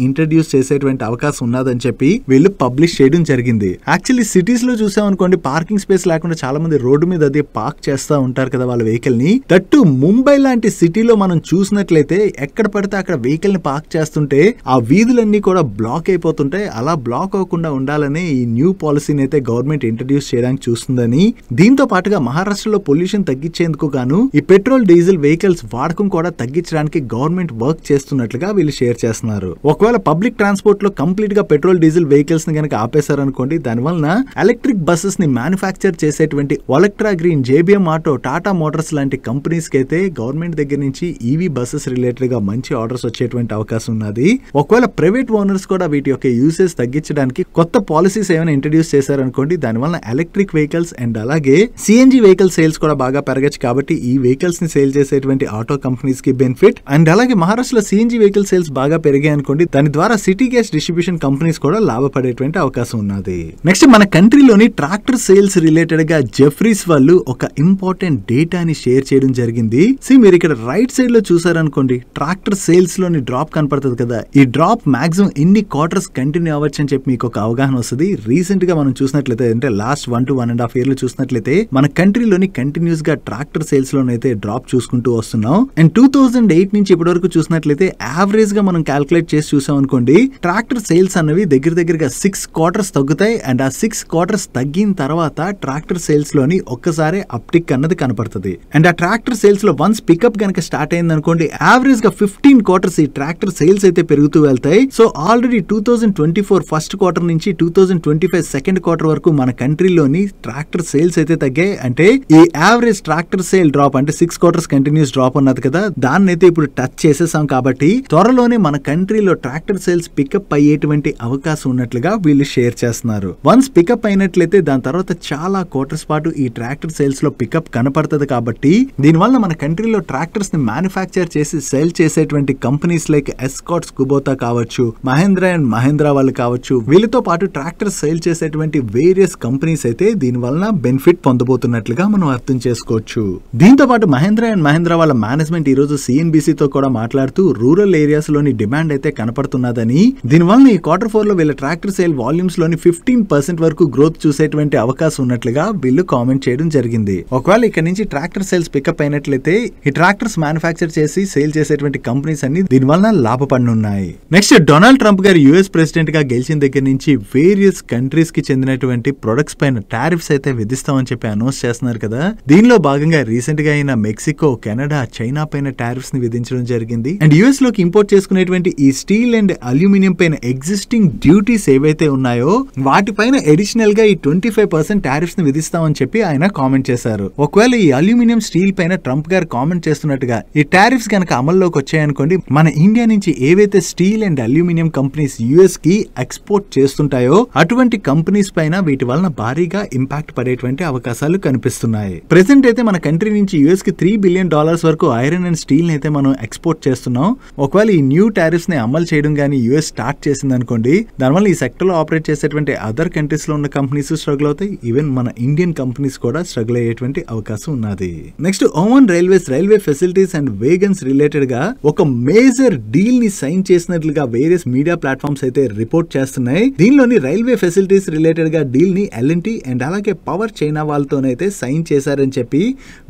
ఇంట్రడ్యూస్ చేసేటువంటి అవకాశం ఉన్నదని చెప్పి వీళ్ళు పబ్లిష్ చేయడం జరిగింది. యాక్చువల్లీ సిటీస్ లో చూసామనుకోండి, పార్కింగ్ స్పేస్ లేకుండా చాలా మంది రోడ్డు మీద అదే పార్క్ చేస్తా ఉంటారు కదా వాళ్ళ వెహికల్ ని. దట్టు ముంబై లాంటి సిటీలో మనం చూసినట్లయితే ఎక్కడ పడితే అక్కడ వెహికల్ ని పార్క్ చేస్తుంటే ఆ వీధులన్నీ కూడా బ్లాక్ అయిపోతుంటాయి. అలా బ్లాక్ అవ్వకుండా ఉండాలని ఈ న్యూ పాలసీని అయితే గవర్నమెంట్ ఇంట్రడ్యూస్ చేయడానికి చూస్తుందని, దీంతో పాటుగా మహారాష్ట్రలో పొల్యూషన్ తగ్గించేందుకు గాను ఈ పెట్రోల్ డీజిల్ వెహికల్స్ వాడకం కూడా తగ్గించడానికి గవర్నమెంట్ వర్క్ చేస్తున్నట్లుగా వీళ్ళు షేర్ చేస్తున్నారు. ఒకవేళ పబ్లిక్ ట్రాన్స్పోర్ట్ లో కంప్లీట్ గా పెట్రోల్ డీజిల్ వెహికల్స్ ని కనుక ఆపేశారనుకోండి, దానివల్ల ఎలక్ట్రిక్ బస్సెస్ ని మ్యానుఫ్యాక్చర్ చేసేటువంటి Olectra green, JBM auto, Tata Motors లాంటి కంపెనీస్ కి అయితే గవర్నమెంట్ దగ్గర నుంచి ఈవీ బస్సెస్ రిలేటెడ్ గా మంచి ఆర్డర్స్ వచ్చేటువంటి అవకాశం ఉన్నది. ఒకవేళ ప్రైవేట్ ఓనర్స్ కూడా వీటి యొక్క యూసేజ్ తగ్గించడానికి కొత్త పాలసీస్ ఏమైనా ఇంట్రడ్యూస్ చేశారనుకోండి, దానివల్ల ఎలక్ట్రిక్ వెహికల్స్ అండ్ అలాగే సిఎన్జి వెహికల్ సేల్స్ కూడా బాగా పెరగచ్చు. కాబట్టి ఈ వెహికల్స్ ని సేల్ చేసేటువంటి ఆటో కంపెనీస్ కి బెనిఫిట్. అండ్ అలాగే మహారాష్ట్రలో సిఎన్జి వెహికల్ సేల్స్ బాగా పెరిగాయి అనుకోండి, దాని ద్వారా సిటీ గ్యాస్ డిస్ట్రిబ్యూషన్ కంపెనీస్ కూడా లాభపడేటువంటి అవకాశం ఉన్నది. నెక్స్ట్ మన కంట్రీలోని ట్రాక్టర్ సేల్స్ రిలేటెడ్ గా జెఫ్రీస్ వాళ్ళు ఒక ఇంపార్టెంట్ డేటాని షేర్ చేయడం జరిగింది. మీరు ఇక్కడ రైట్ సైడ్ లో చూసారనుకోండి, ట్రాక్టర్ సేల్స్ లోని డ్రాప్ కనపడుతుంది కదా, ఈ డ్రాప్ మాక్సిమం ఎన్ని క్వార్టర్స్ కంటిన్యూ అవ్వచ్చు అని చెప్పి మీకు ఒక అవగాహన వస్తుంది. రీసెంట్ గా మనం చూసినట్లయితే అంటే లాస్ట్ 1 to 1.5 years లో చూసినట్లయితే మన కంట్రీలోని కంటిన్యూస్ గా ట్రాక్టర్ సేల్స్ లోనైతే డ్రాప్ చూసుకుంటూ వస్తున్నాం. అండ్ 2008 నుంచి ఇప్పటి వరకు చూసినట్లయితే యావరేజ్ గా మనం క్యాల్కులేట్ చేసి చూసాం అనుకోండి, ట్రాక్టర్ సేల్స్ అనేవి దగ్గరగా 6 quarters తగ్గుతాయి. అండ్ ఆ 6 quarters తగ్గిన తర్వాత ట్రాక్టర్ సేల్స్ లోని ఒక్కసారి అప్టిక్ అన్నది కనపడుతుంది. అండ్ ఆ ట్రాక్టర్ సేల్స్ లో వన్స్ పికప్ గనక స్టార్ట్ అయింది అనుకోండి, యావరేజ్ గా 15 quarters ఈ ట్రాక్టర్ సేల్స్ అయితే పెరుగుతూ వెళ్తాయి. సో ఆల్రెడీ 2024 ఫస్ట్ క్వార్టర్ నుంచి 2025 సెకండ్ క్వార్టర్ వరకు మన కంట్రీలోని ట్రాక్టర్ సేల్స్ అయితే తగ్గాయి. అంటే ఈ యావరేజ్ ట్రాక్టర్ సేల్ డ్రాప్ అంటే 6 quarters కంటిన్యూస్ డ్రాప్ ఉన్నది కదా, దాన్ని అయితే ఇప్పుడు టచ్ చేసేసాం. కాబట్టి త్వరలోనే మన కంట్రీలో ట్రాక్టర్ సేల్స్ పికప్ అయ్యేటువంటి అవకాశం ఉన్నట్లుగా వీళ్ళు షేర్ చేస్తున్నారు. వన్స్ పికప్ అయినట్లయితే దాని తర్వాత చాలా క్వార్టర్స్ పాటు ఈ ట్రాక్టర్ సేల్స్ లో పికప్ కనపడుతుంది. కాబట్టి దీనివల్ల మన కంట్రీలో ట్రాక్టర్స్ ని మ్యానుఫ్యాక్చర్ చేసి సేల్ చేసేటువంటి కంపెనీస్ లైక్ ఎస్కాట్స్, కుబోతా కావచ్చు, మహేంద్ర అండ్ మహేంద్ర వాళ్ళు కావచ్చు, వీళ్ళతో పాటు ట్రాక్టర్ సేల్ చేసేటువంటి వేరియస్ కంపెనీస్ అయితే దీని వలన బెనిఫిట్ పొందబోతున్నట్లుగా మనం అర్థం చేసుకోవచ్చు. దీంతో పాటు మహేంద్ర అండ్ మహేంద్ర వాళ్ళ మేనేజ్మెంట్ ఈ రోజు సిఎన్బిసి తో కూడా మాట్లాడుతూ రూరల్ ఏరియాస్ లోని డిమాండ్ అయితే కనపడుతున్నదని, దీనివల్ల ఈ Q4 లో వీళ్ళ ట్రాక్టర్ సేల్ వాల్యూమ్స్ లోని 15% వరకు గ్రోత్ చూసేటువంటి అవకాశం ఉన్నట్లుగా వీళ్ళు కామెంట్ చేయడం జరిగింది. ఒకవేళ ఇక్కడ నుంచి ట్రాక్టర్ సేల్స్ పికప్ అయినట్లయితే ఈ ట్రాక్టర్స్ మ్యానుఫ్యాక్చర్ చేసి సేల్ చేసేటువంటి కంపెనీస్ అన్ని దీనివల్ల లాభపడనున్నాయి. నెక్స్ట్ డొనాల్డ్ ట్రంప్ గారు యుఎస్ ప్రెసిడెంట్ గా గెలిచిన దగ్గర నుంచి వేరియస్ కంట్రీస్ కి చెందినటువంటి ప్రొడక్ట్స్ పైన టారిఫ్స్ అయితే విధిస్తామని చెప్పి అనౌన్స్ చేస్తున్నారు కదా. దీనిలో భాగంగా రీసెంట్ గా అయిన మెక్సికో, కెనడా, చైనా పైన టారిఫ్స్ ని విధించడం జరిగింది. అండ్ యుఎస్ లోకి ఇంపోర్ట్ చేసుకునేటువంటి ఈ స్టీల్ అండ్ అల్యూమినియం పైన ఎగ్జిస్టింగ్ డ్యూటీస్ ఏవైతే ఉన్నాయో వాటిపైన అడిషనల్ గా ఈ 25% టారిఫ్స్ ని విధిస్తామని చెప్పి ఆయన కామెంట్ చేశారు. ఒకవేళ ఈ అల్యూమినియం స్టీల్ పైన ట్రంప్ గారు కామెంట్ చేస్తున్నట్టుగా ఈ టారిఫ్స్ గనక అమల్లోకి వచ్చాయనుకోండి, మన ఇండియా నుంచి ఏవైతే steel and aluminium companies US కి ఎక్స్పోర్ట్ చేస్తుంటాయో అటువంటి కంపెనీస్ పైన వీటి వలన భారీగా ఇంపాక్ట్ పడేటువంటి అవకాశాలు కనిపిస్తున్నాయి. ప్రెసెంట్ అయితే మన కంట్రీ నుంచి యుఎస్ కి $3 బిలియన్ వరకు ఐరన్ అండ్ స్టీల్ అయితే మనం ఎక్స్పోర్ట్ చేస్తున్నాం. ఒకవేళ ఈ న్యూ టారిఫ్స్ ని అమలు చేయడం గానీ యుఎస్ స్టార్ట్ చేసింది అనుకోండి, దానివల్ల ఈ సెక్టర్ లో ఆపరేట్ చేసేటువంటి అదర్ కంట్రీస్ లో ఉన్న కంపెనీస్ స్ట్రగుల్ అవుతాయి. ఈవెన్ మన ఇండియన్ కంపెనీస్ కూడా స్ట్రగుల్ అయ్యేటువంటి అవకాశం ఉన్నది. Next Oman railways railway facilities and wagons related గా ఒక మేజర్ డీల్ ని సైన్ చేసినట్లుగా వేరియస్ మీడియా ప్లాట్ఫామ్స్ అయితే రిపోర్ట్ చేస్తున్నాయి. దీనిలోని రైల్వే ఫెసిలిటీస్ రిలేటెడ్ గా డీల్ ని ఎల్ఎన్టీ అండ్ అలాగే పవర్ చైనా వాళ్ళతోనైతే సైన్ చేశారని చెప్పి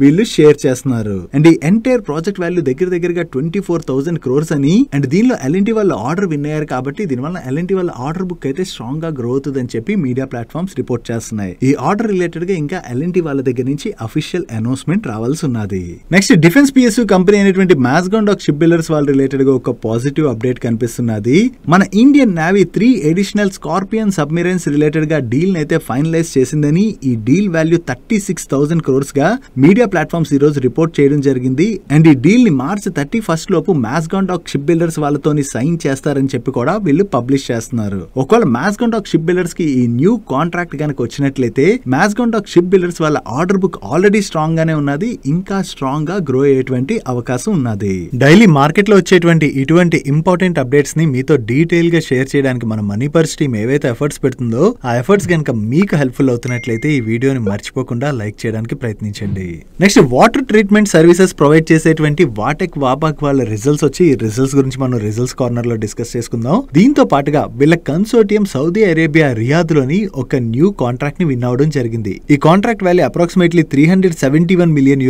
వీళ్ళు షేర్ చేస్తున్నారు. అండ్ ఈ ఎంటైర్ ప్రాజెక్ట్ వాల్యూ దగ్గరగా 24,000 crores అని. అండ్ దీనిలో ఎల్ఎన్టీ వాళ్ళ ఆర్డర్ విన్ అయ్యారు కాబట్టి దీనివల్ల ఎల్ఎన్టీ వాళ్ళ ఆర్డర్ బుక్ అయితే స్ట్రాంగ్ గా గ్రో అవుతుందని చెప్పి మీడియా ప్లాట్ఫామ్స్ రిపోర్ట్ చేస్తున్నాయి. ఈ ఆర్డర్ రిలేటెడ్ గా ఇంకా ఎల్ఎన్టీ వాళ్ళ దగ్గర నుంచి అఫీషియల్ అనౌన్స్మెంట్ రావాల్సి ఉన్నది. నెక్స్ట్ డిఫెన్స్ పిఎస్యు కంపెనీ అయినటువంటి మాస్గాండాక్ షిప్ బిల్డర్స్ వాళ్ళ రిలేటెడ్ గా ఒక పాజిటివ్ అప్డేట్ కనిపిస్తున్నది. మన Indian navy 3 additional scorpion submarines related గా డీల్ అయితే ఫైనలైజ్ చేసిందని, ఈ డీల్ వాల్యూ 36,000 crores గా మీడియా ప్లాట్ఫామ్స్ ఈ రోజు రిపోర్ట్ చేయడం జరిగింది. అండ్ ఈ డీల్ ని మార్చి 31 లోపు మాస్గాండాక్ షిప్ బిల్డర్స్ వాళ్ళతోని సైన్ చేస్తారని చెప్పి కూడా వీళ్ళు పబ్లిష్ చేస్తున్నారు. ఒకవేళ మాస్గాండాక్ షిప్ బిల్డర్స్ కి ఈ న్యూ కాంట్రాక్ట్ కనుక వచ్చినట్లయితే మాస్గాండాక్ షిప్ బిల్డర్స్ వాళ్ళ ఆర్డర్ బుక్ ఆల్రెడీ స్ట్రాంగ్ గానే ఉన్నది, ఇంకా స్ట్రాంగ్ గా గ్రో అయ్యేటువంటి అవకాశం ఉన్నది. డైలీ మార్కెట్ లో వచ్చేటువంటి ఇటువంటి ఇంపార్టెంట్ అప్డేట్స్ ని మీతో డీటెయిల్ గా షేర్ చేయడానికి మన మనీ పర్స్ టీమ్ ఏవైతే ఎఫర్ట్స్ పెడుతుందో ఆ ఎఫర్ట్స్ కనుక మీకు హెల్ప్ఫుల్ అవుతున్నట్లయితే ఈ వీడియోని మర్చిపోకుండా లైక్ చేయడానికి ప్రయత్నించండి. Next water treatment services provide చేసేటువంటి వాటెక్ వాబాక్ వాళ్ళ రిజల్ట్స్ వచ్చి ఈ రిజల్ట్స్ గురించి మనం రిజల్ట్స్ కార్నర్ లో డిస్కస్ చేసుకుందాం. దీంతో పాటుగా వీళ్ళ కన్సోర్టియం సౌదీ అరేబియా రియాద్ లోని ఒక న్యూ కాంట్రాక్ట్ ని విన్ అవడం జరిగింది. ఈ కాంట్రాక్ట్ వాల్యూ అప్రాక్సిమేట్లీ $371 మిలియన్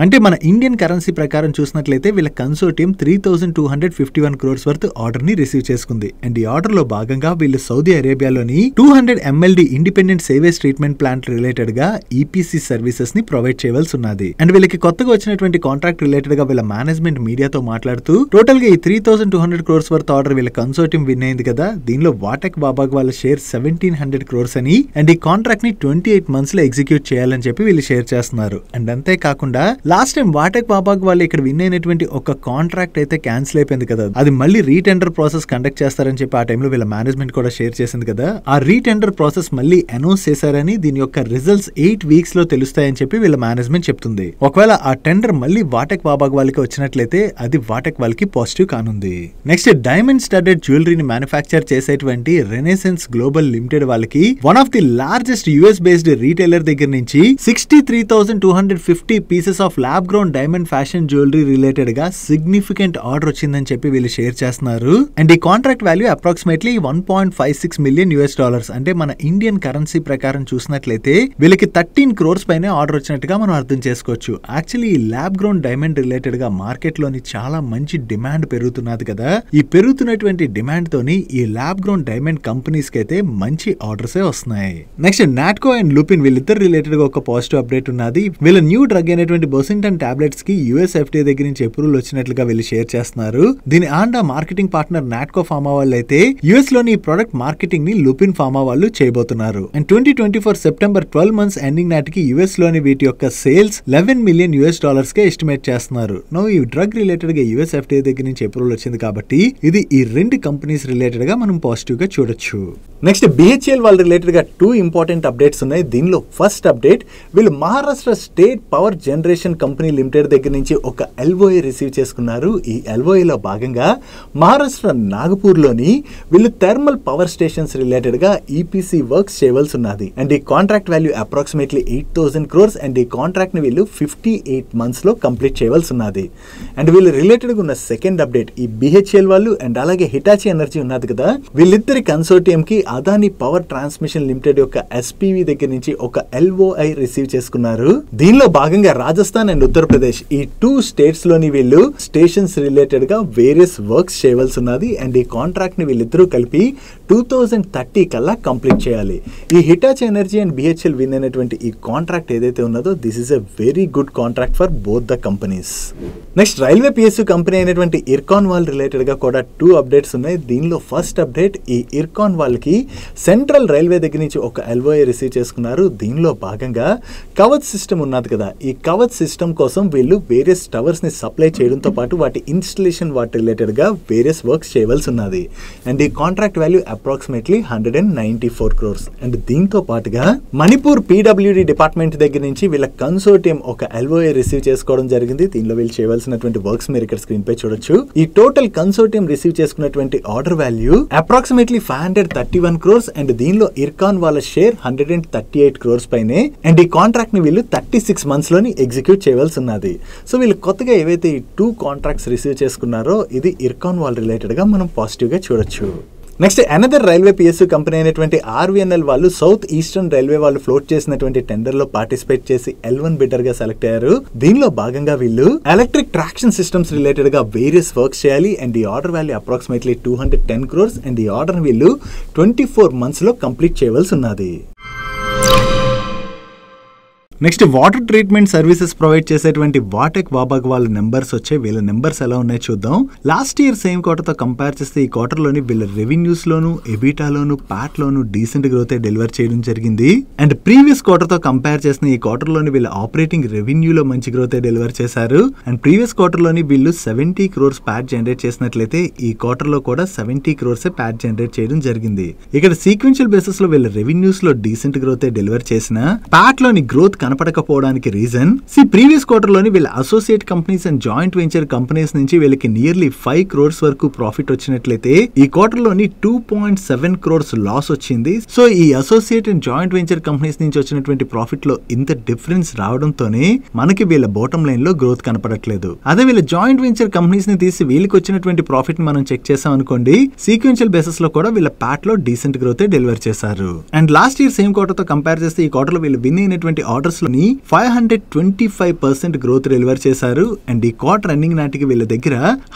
అంటే మన ఇండియన్ కరెన్సీ ప్రకారం చూసినట్లయితే వీళ్ళ కన్సోర్టియం 3,251 crores వర్త్ ఆర్డర్ ని రిసీవ్ చేసుకుంది. అండ్ ఈ ఆర్డర్ లో భాగంగా వీళ్ళు సౌదీ అరేబియాలోని 200 MLD independent sewage treatment plant related గా ఈపీసీ సర్వీసెస్ ని ప్రొవైడ్ చేయవలసి ఉన్నది. అండ్ వీళ్ళకి కొత్తగా వచ్చినటువంటి కాంట్రాక్ట్ రిలేటెడ్ గా వీళ్ళ మేనేజ్మెంట్ మీడియాతో మాట్లాడుతూ టోటల్ గా ఈ 3,200 crores వర్త్ ఆర్డర్ వీళ్ళ కన్సోర్టియం విన్ అయింది కదా, దీనిలో వాటెక్ వాబాక్ వాళ్ళ షేర్ 1,700 crores అని. అండ్ ఈ కాంట్రాక్ట్ ని 28 months లో ఎగ్జిక్యూట్ చేయాలని చెప్పి వీళ్ళు షేర్ చేస్తున్నారు. అండ్ అంతేకాకుండా లాస్ట్ టైం వాటెక్ వాబాక్ వాళ్ళు ఇక్కడ విన్ అయినటువంటి ఒక కాంట్రాక్ట్ అయితే క్యాన్సిల్ అయిపోయింది కదా, అది మళ్ళీ రీటెండర్ ప్రాసెస్ కండక్ట్ చేస్తారని చెప్పి ఆ టైంలో వీళ్ళ మేనేజ్మెంట్ కూడా షేర్ చేసింది కదా. ఆ రీటెండర్ ప్రాసెస్ మళ్ళీ అనౌన్స్ చేశారని, దీని యొక్క రిజల్ట్స్ 8 weeks లో తెలుస్తాయని చెప్పి వీళ్ళ మేనేజ్మెంట్ చెప్తుంది. ఒకవేళ ఆ టెండర్ మళ్ళీ వాటెక్ వాబాక్ వాళ్ళకి వచ్చినట్లయితే అది వాటెక్ వాళ్ళకి పాజిటివ్ కానుంది. నెక్స్ట్ డైమండ్ స్టడెడ్ జ్యువెలరీని మ్యానుఫ్యాక్చర్ చేసేటువంటి రెనెసెన్స్ గ్లోబల్ లిమిటెడ్ వాళ్ళకి one of the largest US based retailer దగ్గర నుంచి 63,250 pieces of lab ground diamond fashion jewellery related గా సిగ్నిఫికెంట్ ఆర్డర్ వచ్చిందని చెప్పి వీళ్ళు షేర్ చేస్తున్నారు. అండ్ ఈ కాంట్రాక్ట్ వాల్యూ అప్రాక్సిమేట్లీ $1.56 మిలియన్ అంటే మన ఇండియన్ కరెన్సీ ప్రకారం చూసినట్లయితే వీళ్ళకి 13 crores పైన ఆర్డర్ వచ్చినట్టుగా మనం అర్థం చేసుకోవచ్చు. యాక్చువల్లీ ఈ ల్యాబ్ గ్రౌండ్ డైమండ్ రిలేటెడ్ గా మార్కెట్ లోని చాలా మంచి డిమాండ్ పెరుగుతున్నది కదా. ఈ పెరుగుతున్నటువంటి డిమాండ్ తోని ఈ ల్యాబ్ గ్రౌండ్ డైమండ్ కంపెనీస్ కి అయితే మంచి ఆర్డర్స్ వస్తున్నాయి. నెక్స్ట్ నాట్కో అండ్ లూపిన్ వీళ్ళిద్దరు రిలేటెడ్ గా ఒక పాజిటివ్ అప్డేట్ ఉన్నది. వీళ్ళ న్యూ డ్రగ్ అయినటువంటి బొసింగ్టన్ టాబ్లెట్స్ కి యుఎస్ ఎఫ్డీఏ దగ్గర నుంచి అప్రూవల్ వచ్చినట్లుగా వీళ్ళు షేర్ చేస్తున్నారు. దీని ఆండా మార్కెటింగ్ పార్ట్నర్ నాట్కో ఫార్మా వాళ్ళు అయితే యుఎస్ లోని ఈ ప్రొడక్ట్ మార్కెటింగ్ ని లూపిన్ ఫార్మా వాళ్ళు చేయబోతున్నారు. అండ్ 2024 సెప్టెంబర్ 12 months ఎండింగ్ నాటికి యుఎస్ లోని వీటి యొక్క సేల్స్ $11 మిలియన్ కే ఎస్టిమేట్ చేస్తున్నారు. నో ఈ డ్రగ్ రిలేటెడ్ గా యుఎస్ ఎఫ్డీఏ దగ్గర నుంచి అప్రూవల్ వచ్చింది కాబట్టి ఇది ఈ రెండు కంపెనీస్ రిలేటెడ్ గా మనం పాజిటివ్ గా చూడొచ్చు. నెక్స్ట్ బిహెచ్ఎల్ వాళ్ళ రిలేటెడ్ గా 2 ఇంపార్టెంట్ అప్డేట్స్ ఉన్నాయి. దీనిలో ఫస్ట్ అప్డేట్ వీళ్ళు Maharashtra state power generation company limited దగ్గర నుంచి ఒక ఎల్ఓఏ రిసీవ్ చేసుకున్నారు. ఈ ఎల్ఓఏలో భాగంగా మహారాష్ట్ర నాగపూర్ లోని వీళ్ళు థర్మల్ పవర్ స్టేషన్స్ రిలేటెడ్ గా ఈపీసీ వర్క్స్ చేయవలసి ఉన్నది. అండ్ ఈ contract value approximately 8,000 crores. And ఈ కాంట్రాక్ట్ ని వీళ్ళు 58 months లో కంప్లీట్ చేయవలసి ఉన్నది. అండ్ వీళ్ళు రిలేటెడ్ గా ఉన్న సెకండ్ అప్డేట్ ఈ బిహెచ్ఎల్ వాళ్ళు అండ్ అలాగే హిటాచి ఎనర్జీ ఉన్నది కదా, వీళ్ళిద్దరి కన్సోర్టియం కి అదాని పవర్ ట్రాన్స్మిషన్ లిమిటెడ్ యొక్క ఎస్పీవి దగ్గర నుంచి ఒక ఎల్ఓఐ రిసీవ్ చేసుకున్నారు. దీనిలో భాగంగా రాజస్థాన్ అండ్ ఉత్తరప్రదేశ్ ఈ 2 states లోని వీళ్ళు స్టేషన్స్ రిలేటెడ్ గా వేరియస్ వర్క్స్ చేయవలసి ఉన్నది. అండ్ ఈ కాంట్రాక్ట్ ని వీళ్ళిద్దరూ కలిపి 2030 కల్లా కంప్లీట్ చేయాలి. ఈ Hitachi energy and BHEL win అయినటువంటి ఈ కాంట్రాక్ట్ ఏదైతే ఉన్నదో this is a very good contract for both the companies. Next railway PSU company అయినటువంటి ఇర్కాన్ వాల్ రిలేటెడ్ గా కూడా 2 అప్డేట్స్ ఉన్నాయి. దీనిలో ఫస్ట్ అప్డేట్, ఈ ఇర్కాన్ వాళ్ళకి సెంట్రల్ రైల్వే దగ్గర నుంచి ఒక LOA రిసీవ్ చేసుకున్నారు. దీనిలో భాగంగా కవచ్ సిస్టమ్ ఉన్నది కదా, ఈ కవచ్ సిస్టమ్ కోసం వీళ్ళు వేరియస్ టవర్స్ ని సప్లై చేయడంతో పాటు వాటి ఇన్స్టలేషన్ వాటి రిలేటెడ్ గా వేరియస్ వర్క్స్ చేయవలసి ఉన్నది. అండ్ ఈ contract value approximately 194 crores. And దీంతో పాటుగా మణిపూర్ PWD డిపార్ట్మెంట్ దగ్గర నుంచి వీళ్ళ కన్సోర్టియం ఒక LOA రిసీవ్ చేసుకోవడం జరిగింది. దీనిలో వీళ్ళు చేయవలసినటువంటి వర్క్స్ మీరు ఇక్కడ స్క్రీన్ పై చూడొచ్చు. ఈ టోటల్ కన్సోర్టియం రిసీవ్ చేసుకున్నటువంటి order value approximately 531 crores. And దీనిలో ఇర్కాన్ వాళ్ళ షేర్ 138 crores పైనే. అండ్ ఈ కాంట్రాక్ట్ ని వీళ్ళు 36 months లోని ఎగ్జిక్యూట్ చేయవలసి ఉన్నది. సో వీళ్ళు కొత్తగా ఏవైతే ఈ 2 కాంట్రాక్ట్స్ రిసీవ్ చేసుకున్నారో ఇది ఇర్కాన్ వాల్ రిలేటెడ్ గా మనం పాజిటివ్ గా చూడొచ్చు. Next another railway PSU company అయినటువంటి RVNL వాళ్ళు సౌత్ ఈస్టర్న్ రైల్వే వాళ్ళు ఫ్లోట్ చేసినటువంటి టెండర్ లో పార్టిసిపేట్ చేసి L1 బిడ్డర్ గా సెలెక్ట్ అయ్యారు. దీనిలో భాగంగా వీళ్ళు ఎలక్ట్రిక్ ట్రాక్షన్ సిస్టమ్స్ రిలేటెడ్ గా వేరియస్ వర్క్స్ చేయాలి. అండ్ ఈ order value approximately 210 crores. And ఈ ఆర్డర్ వీళ్ళు 24 months లో కంప్లీట్ చేయవలసి ఉన్నది. Next water treatment services provide చేసేటువంటి వాటెక్ వాబాగ్ వాళ్ళ నెంబర్స్ వచ్చాయి. వీళ్ళ నెంబర్స్ ఎలా ఉన్నాయో చూద్దాం. లాస్ట్ ఇయర్ సేమ్ క్వార్టర్ తో కంపేర్ చేస్తే ఈ క్వార్టర్ లోని వీళ్ళ రెవెన్యూస్ లోను, ఎబిటాలోను, పాట్ లోను డీసెంట్ గ్రోత్ డెలివర్ చేయడం జరిగింది. అండ్ ప్రీవియస్ క్వార్టర్ తో కంపేర్ చేసిన ఈ క్వార్టర్ లోని వీళ్ళ ఆపరేటింగ్ రెవెన్యూలో మంచి గ్రోత్ డెలివర్ చేశారు. అండ్ ప్రీవియస్ క్వార్టర్ లోని వీళ్ళు 70 crores ప్యాట్ జనరేట్ చేసినట్లయితే ఈ క్వార్టర్ లో కూడా 70 crores ప్యాట్ జనరేట్ చేయడం జరిగింది. ఇక్కడ సీక్వెన్షియల్ బేసిస్ లో వీళ్ళ రెవెన్యూస్ లో డీసెంట్ గ్రోత్ డెలివర్ చేసిన పాట్ లోని గ్రోత్ కనపడకపోవడానికి రీజన్ ప్రీవియస్ క్వార్టర్ లోని వీళ్ళ associate companies and joint venture companies నుంచి వీళ్ళకి నియర్లీ 5 crores వరకు ప్రాఫిట్ వచ్చినట్లయితే ఈ క్వార్టర్ లోని 2.7 crores లాస్ వచ్చింది. సో ఈ associate and joint venture companies నుంచి వచ్చినటువంటి ప్రాఫిట్ లో ఇంత డిఫరెన్స్ రావడంతోనే మనకి వీళ్ళ బాటమ్ లైన్ లో గ్రోత్ కనపడట్లేదు. అదే వీళ్ళ జాయింట్ వెంచర్ కంపెనీస్ ని తీసి వీళ్ళకి వచ్చినటువంటి ప్రాఫిట్ ని మనం చెక్ చేసాం అనుకోండి, సీక్వెన్షియల్ బేసిస్ లో కూడా వీళ్ళ ప్యాట్ లో డీసెంట్ గ్రోత్ డెలివర్ చేశారు. And last year same quarter తో కంపేర్ చేస్తే ఈ క్వార్టర్ లో వీళ్ళు విన్ అయినటువంటి ఆర్డర్స్ లోని 525% గ్రోత్ డెలివర్ చేశారు. అండ్ ఈ క్వార్టర్ రన్నింగ్ నాటికి వీళ్ళ దగ్గర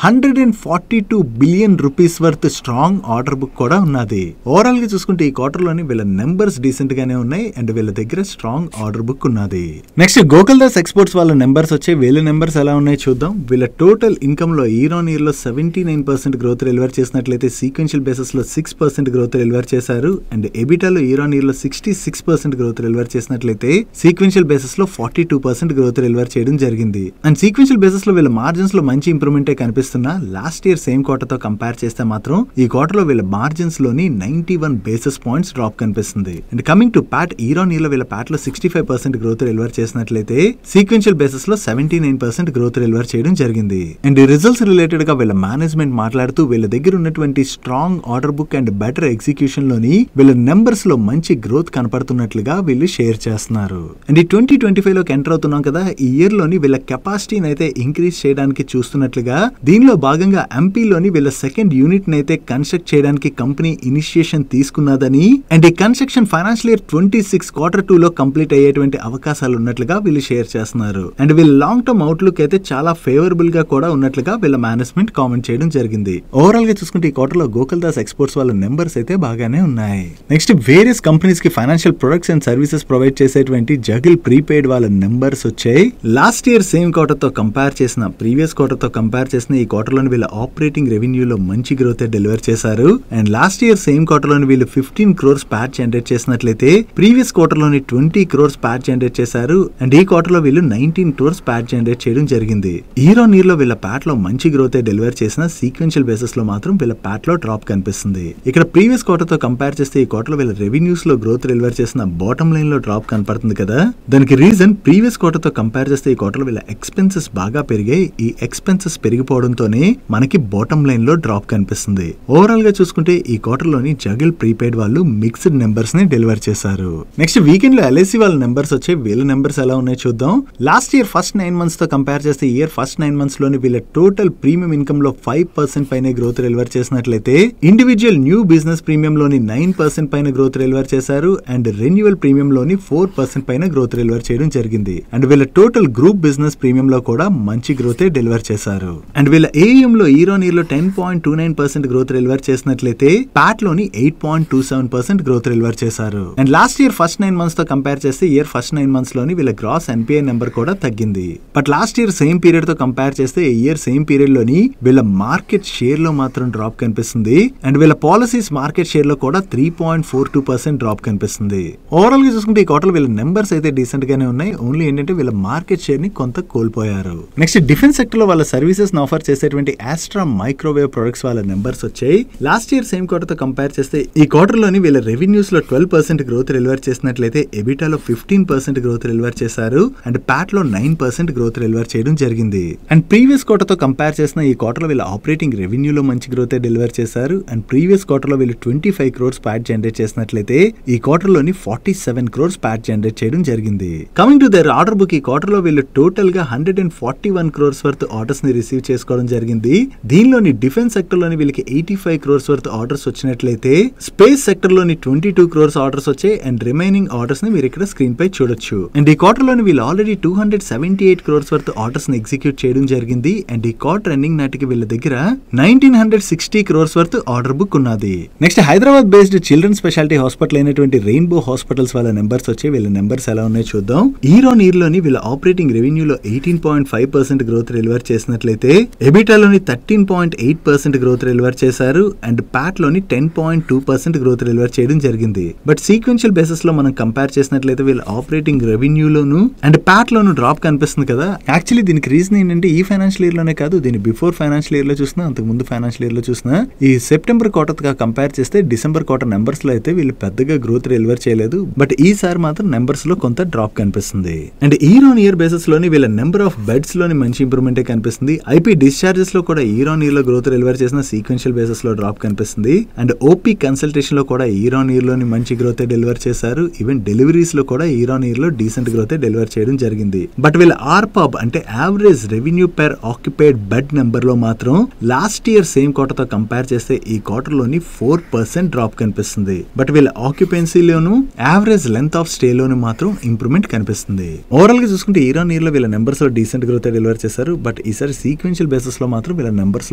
142 billion rupees worth strong order book కూడా ఉన్నది. ఓవరాల్ గా చూసుకుంటే ఈ క్వార్టర్ లోని వీళ్ళ నెంబర్స్ డీసెంట్ గానే ఉన్నాయి. అండ్ వీళ్ళ దగ్గర స్ట్రాంగ్ ఆర్డర్ బుక్ ఉన్నది. నెక్స్ట్ గోకుల్దాస్ ఎక్స్పోర్ట్స్ వాళ్ళ నెంబర్స్ వచ్చాయి. వీళ్ళ నెంబర్స్ ఎలా ఉన్నాయి చూద్దాం. వీళ్ళ టోటల్ ఇన్కమ్ లో ఇయర్ ఆన్ ఇయర్ లో 79% గ్రోత్ డెలివర్ చేసినట్లయితే సీక్వెన్షియల్ బేసిస్ లో 6% గ్రోత్ డెలివర్ చేశారు. అండ్ ఎబిటాలో ఇయర్ ఆన్ ఇయర్ లో 66% గ్రోత్ డెలివర్ చేసినట్లయితే సీక్వెన్షియల్ బేసిస్ లో 42% గ్రోత్ డెలివర్ చేయడం జరిగింది. అండ్ సీక్వెన్షియల్ బేసిస్ లో వీళ్ళ మార్జిన్స్ లో మంచి ఇంప్రూవ్మెంట్ కనిపిస్తున్నా లాస్ట్ ఇయర్ సేమ్ క్వార్టర్ తో కంపేర్ చేస్తే మాత్రం ఈ క్వార్టర్ లో వీళ్ళ మార్జిన్స్ లోని 91 బేసిస్ పాయింట్స్ డ్రాప్ కనిపిస్తుంది. And coming to Pat, year on year లో వీళ్ళ ప్యాట్ లో 65% గ్రోత్ డెలివర్ చేసినట్లయితే సీక్వెన్షియల్ బేసిస్ లో 79% గ్రోత్ డెలివర్ చేయడం జరిగింది. అండ్ ఈ రిజల్ట్స్ రిలేటెడ్ గా వీళ్ళ మేనేజ్మెంట్ మాట్లాడుతూ వీళ్ళ దగ్గర ఉన్నటువంటి strong order book and better execution లోని వీళ్ళ నెంబర్స్ లో మంచి గ్రోత్ కనపడుతున్నట్లుగా వీళ్ళు షేర్ చేస్తున్నారు. అండ్ ఈ 2025 లోకి ఎంటర్ అవుతున్నాం కదా, ఈ ఇయర్ లోని వీళ్ళ కెపాసిటీని అయితే ఇంక్రీజ్ చేయడానికి చూస్తున్నట్లుగా దీనిలో భాగంగా ఎంపీలోని వీళ్ళ సెకండ్ యూనిట్ అయితే కన్స్ట్రక్ట్ చేయడానికి కంపెనీ ఇనిషియేషన్ తీసుకున్నదని అండ్ ఈ కన్స్ట్రక్షన్ ఫైనాన్షియల్ ఇయర్ 26 Q2 లో కంప్లీట్ అయ్యేటువంటి అవకాశాలు ఉన్నట్లుగా వీళ్ళు షేర్ చేస్తున్నారు. అండ్ వీళ్ళ లాంగ్ టర్మ్ అవుట్లుక్ అయితే చాలా ఫేవరబుల్ గా కూడా ఉన్నట్లుగా వీళ్ళ మేనేజ్మెంట్ కామెంట్ చేయడం జరిగింది. ఓవరాల్ గా చూసుకుంటే ఈ క్వార్టర్ లో గోకుల్దాస్ ఎక్స్పోర్ట్స్ వాళ్ళ నెంబర్స్ అయితే బాగానే ఉన్నాయి. నెక్స్ట్ వేరియస్ కంపెనీస్ కి financial products and services provide చేసేటువంటి జగిల్ ప్రీపెయిడ్ వాళ్ళ నెంబర్స్ వచ్చాయి. లాస్ట్ ఇయర్ సేమ్ క్వార్టర్ తో కంపేర్ చేసిన ప్రీవియస్ క్వార్టర్ తో కంపేర్ చేసిన ఈ క్వార్టర్ లోని వీళ్ళ ఆపరేటింగ్ రెవెన్యూలో మంచి గ్రోత్ డెలివర్ చేశారు. And last year same quarter లోని వీళ్ళు 15 crores ప్యాట్ జనరేట్ చేసినట్లయితే ప్రీవియస్ క్వార్టర్ లోని 20 crores ప్యాట్ జనరేట్ చేశారు. అండ్ ఈ క్వార్టర్ లో వీళ్ళు 19 crores ప్యాట్ జనరేట్ చేయడం జరిగింది. ఇయర్ ఆన్ ఇయర్ లో వీళ్ళ ప్యాట్ లో మంచి గ్రోత్ డెలివర్ చేసిన సీక్వెన్షియల్ బేసిస్ లో మాత్రం వీళ్ళ ప్యాట్ లో డ్రాప్ కనిపిస్తుంది. ఇక్కడ ప్రీవియస్ క్వార్టర్ తో కంపేర్ చేస్తే ఈ క్వార్టర్ లో వీళ్ళ రెవెన్యూస్ లో గ్రోత్ డెలివర్ చేసిన బాటమ్ లైన్ లో డ్రాప్ కనపడుతుంది కదా. దానికి రీజన్ ప్రీవియస్ క్వార్టర్ తో కంపేర్ చేస్తే ఈ క్వార్టర్ లో వీళ్ళ ఎక్స్పెన్సెస్ బాగా పెరిగాయి. ఈ ఎక్స్పెన్సెస్ పెరిగిపోవడంతోనే మనకి బాటమ్ లైన్ లో డ్రాప్ కనిపిస్తుంది. ఓవరాల్ గా చూసుకుంటే ఈ క్వార్టర్ లోని జగిల్ ప్రీపెయిడ్ వాళ్ళు మిక్స్డ్ నెంబర్స్ ని డెలివర్ చేశారు. నెక్స్ట్ వీకెండ్ లో LIC వాళ్ళ నెంబర్స్ వచ్చాయి. వీళ్ళ నెంబర్స్ ఎలా ఉన్నాయో చూద్దాం. లాస్ట్ ఇయర్ ఫస్ట్ 9 months తో కంపేర్ చేస్తే ఇయర్ ఫస్ట్ 9 months లోని వీళ్ళ టోటల్ ప్రీమియం ఇన్కమ్ లో 5% పైన గ్రోత్ డెలివర్ చేసినట్లయితే ఇండివిజువల్ న్యూ బిజినెస్ ప్రీమియం లోని 9% పైన గ్రోత్ డెలివర్ చేశారు. అండ్ రెన్యువల్ ప్రీమియం లోని 4% పైన గ్రోత్ గ్రోత్ డెలివర్ చేయడం జరిగింది. అండ్ వీళ్ళ టోటల్ గ్రూప్ బిజినెస్ ప్రీమియం లో కూడా మంచి గ్రోత్ డెలివర్ చేశారు. అండ్ వీళ్ళ ఏఎం లో ఇయర్ ఆన్ ఇయర్ లో 10.29% గ్రోత్ డెలివర్ చేసినట్లయితే ప్యాట్ లోని 8.27% గ్రోత్ డెలివర్ చేశారు. And last year first 9 months తో కంపేర్ చేస్తే ఇయర్ ఫస్ట్ 9 months లోని వీళ్ళ గ్రాస్ ఎన్పిఐ నెంబర్ కూడా తగ్గింది. But last year same period తో కంపేర్ చేస్తే ఈ ఇయర్ సేమ్ పీరియడ్ లోని వీళ్ళ మార్కెట్ షేర్ లో మాత్రం డ్రాప్ కనిపిస్తుంది. అండ్ వీళ్ళ పాలసీస్ మార్కెట్ షేర్ లో కూడా 3.42% డ్రాప్ కనిపిస్తుంది. ఓవరాల్ గా చూసుకుంటే ఈ క్వార్టర్ వీళ్ళ నెంబర్స్ అయితే డీసెంట్ గానే ఉన్నాయి. ఓన్లీ ఏంటంటే వీళ్ళ మార్కెట్ షేర్ ని కొంత కోల్పోయారు. నెక్స్ట్ డిఫెన్స్ సెక్టర్ లో వాళ్ళ సర్వీసెస్ ని ఆఫర్ చేసేటువంటి ఆస్ట్రా మైక్రోవేవ్ ప్రొడక్ట్స్ వాళ్ళ నెంబర్స్ వచ్చాయి. లాస్ట్ ఇయర్ సేమ్ క్వార్టర్ తో కంపేర్ చేస్తే ఈ క్వార్టర్ లోని వీళ్ళ రెవెన్యూస్ లో 12% గ్రోత్ డెలివర్ చేసినట్లయితే ఎబిటాలో 15% గ్రోత్ డెలివర్ చేశారు. అండ్ ప్యాట్ లో 9% గ్రోత్ డెలివర్ చేయడం జరిగింది. అండ్ ప్రీవియస్ క్వార్టర్ తో కంపేర్ చేసిన ఈ క్వార్టర్ లో వీళ్ళ ఆపరేటింగ్ రెవెన్యూలో మంచి గ్రోత్ డెలివర్ చేశారు. అండ్ ప్రీవియస్ క్వార్టర్ లో వీళ్ళు 25 crores ప్యాట్ జనరేట్ చేసినట్లయితే ఈ క్వార్టర్ లోని 47 crores ప్యాట్ జనరేట్ చేయడం జరిగింది. Coming to their order book, ఈ క్వార్టర్ లో వీళ్ళు టోటల్ గా 141 crores వర్త్ ఆర్డర్స్ ని రిసీవ్ చేసుకోవడం జరిగింది. దీనిలోని డిఫెన్స్ సెక్టర్ లోని వీళ్ళకి 85 crores వర్త్ ఆర్డర్స్ వచ్చినట్లయితే స్పేస్ సెక్టర్ లోని 22 crores ఆర్డర్స్ వచ్చాయి. అండ్ రిమైనింగ్ ఆర్డర్స్ ని మీరు ఇక్కడ స్క్రీన్ పై చూడొచ్చు. అండ్ ఈ క్వార్టర్ లోని వీళ్ళు ఆల్రెడీ 278 crores వర్త్ ఆర్డర్స్ ని ఎగ్జిక్యూట్ చేయడం జరిగింది. అండ్ ఈ క్వార్టర్ ఎండింగ్ నాటికి వీళ్ళ దగ్గర 1960 crores వర్త్ ఆర్డర్ బుక్ ఉన్నది. Next Hyderabad based children speciality hospital అయినటువంటి రెయిన్బో హాస్పిటల్స్ వాళ్ళ నెంబర్స్ వచ్చి వీళ్ళ నెంబర్స్ ఎలా ఉన్నాయో చూద్దాం. ఇయర్ ఆన్ ఇయర్ లోని వీళ్ళ ఆపరేటింగ్ రెవెన్యూలో 18.5% గ్రోత్ డెలివర్ చేసినట్లయితే ఎబిటాలోని 13.8% గ్రోత్ డెలివర్ చేశారు. అండ్ ప్యాట్ లోని 10.2% గ్రోత్ డెలివర్ చేయడం జరిగింది. బట్ సీక్వెన్షియల్ బేసిస్ లో మనం కంపేర్ చేసినట్లయితే వీళ్ళ ఆపరేటింగ్ రెవెన్యూలోను అండ్ ప్యాట్ లోను డ్రాప్ కనిపిస్తుంది కదా. యాక్చువల్లీ దీనికి రీజన్ ఏంటంటే ఈ ఫైనాన్షియల్ ఇయర్ లోనే కాదు, దీని బిఫోర్ ఫైనాన్షియల్ ఇయర్ లో చూసినా, అంతకు ముందు ఫైనాన్షియల్ ఇయర్ లో చూసినా, ఈ సెప్టెంబర్ క్వార్టర్ గా కంపేర్ చేస్తే డిసెంబర్ క్వార్టర్ నెంబర్స్ లో అయితే వీళ్ళు పెద్దగా గ్రోత్ డెలివర్ చేయలేదు. బట్ ఈసారి మాత్రం నెంబర్స్ లో కొంత డ్రాప్ కనిపిస్తుంది. And year on year basis లోని వీళ్ళ నెంబర్ ఆఫ్ బెడ్స్ లోని మంచి ఇంప్రూవ్మెంట్ కనిపిస్తుంది. ఐపీ డిశ్చార్జెస్ లో కూడా ఇయర్ ఆన్ ఇయర్ లో గ్రోత్ డెలివర్ చేసిన సీక్వెన్షియల్ బేసిస్ లో డ్రాప్ కనిపిస్తుంది. అండ్ ఓపీ కన్సల్టేషన్ లో కూడా ఇయర్ ఆన్ ఇయర్ లోని మంచి గ్రోత్ డెలివర్ చేశారు. ఈవెన్ డెలివరీస్ లో కూడా ఇయర్ ఆన్ ఇయర్ లో డీసెంట్ గ్రోత్ డెలివర్ చేయడం జరిగింది. బట్ వీళ్ళ ఆర్పాబ్ అంటే average revenue per occupied bed number లో మాత్రం లాస్ట్ ఇయర్ సేమ్ క్వార్టర్ తో కంపేర్ చేస్తే ఈ క్వార్టర్ లోని 4% డ్రాప్ కనిపిస్తుంది. బట్ వీళ్ళ ఆక్యుపెన్సీలోను యావరేజ్ లెంత్ ఆఫ్ స్టే లోను మాత్రం ఇంప్రూవ్మెంట్ కనిపిస్తుంది. ఓవరాల్ గా చూసుకుంటే ఇయర్ ఆన్ ఇయర్ లో వీళ్ళ నెంబర్స్ లో డీసెంట్ గ్రోత్ డెలివర్ చేశారు. బట్ ఈసారి సీక్వెన్షియల్ బేసిస్ లో మాత్రం వీళ్ళ నెంబర్స్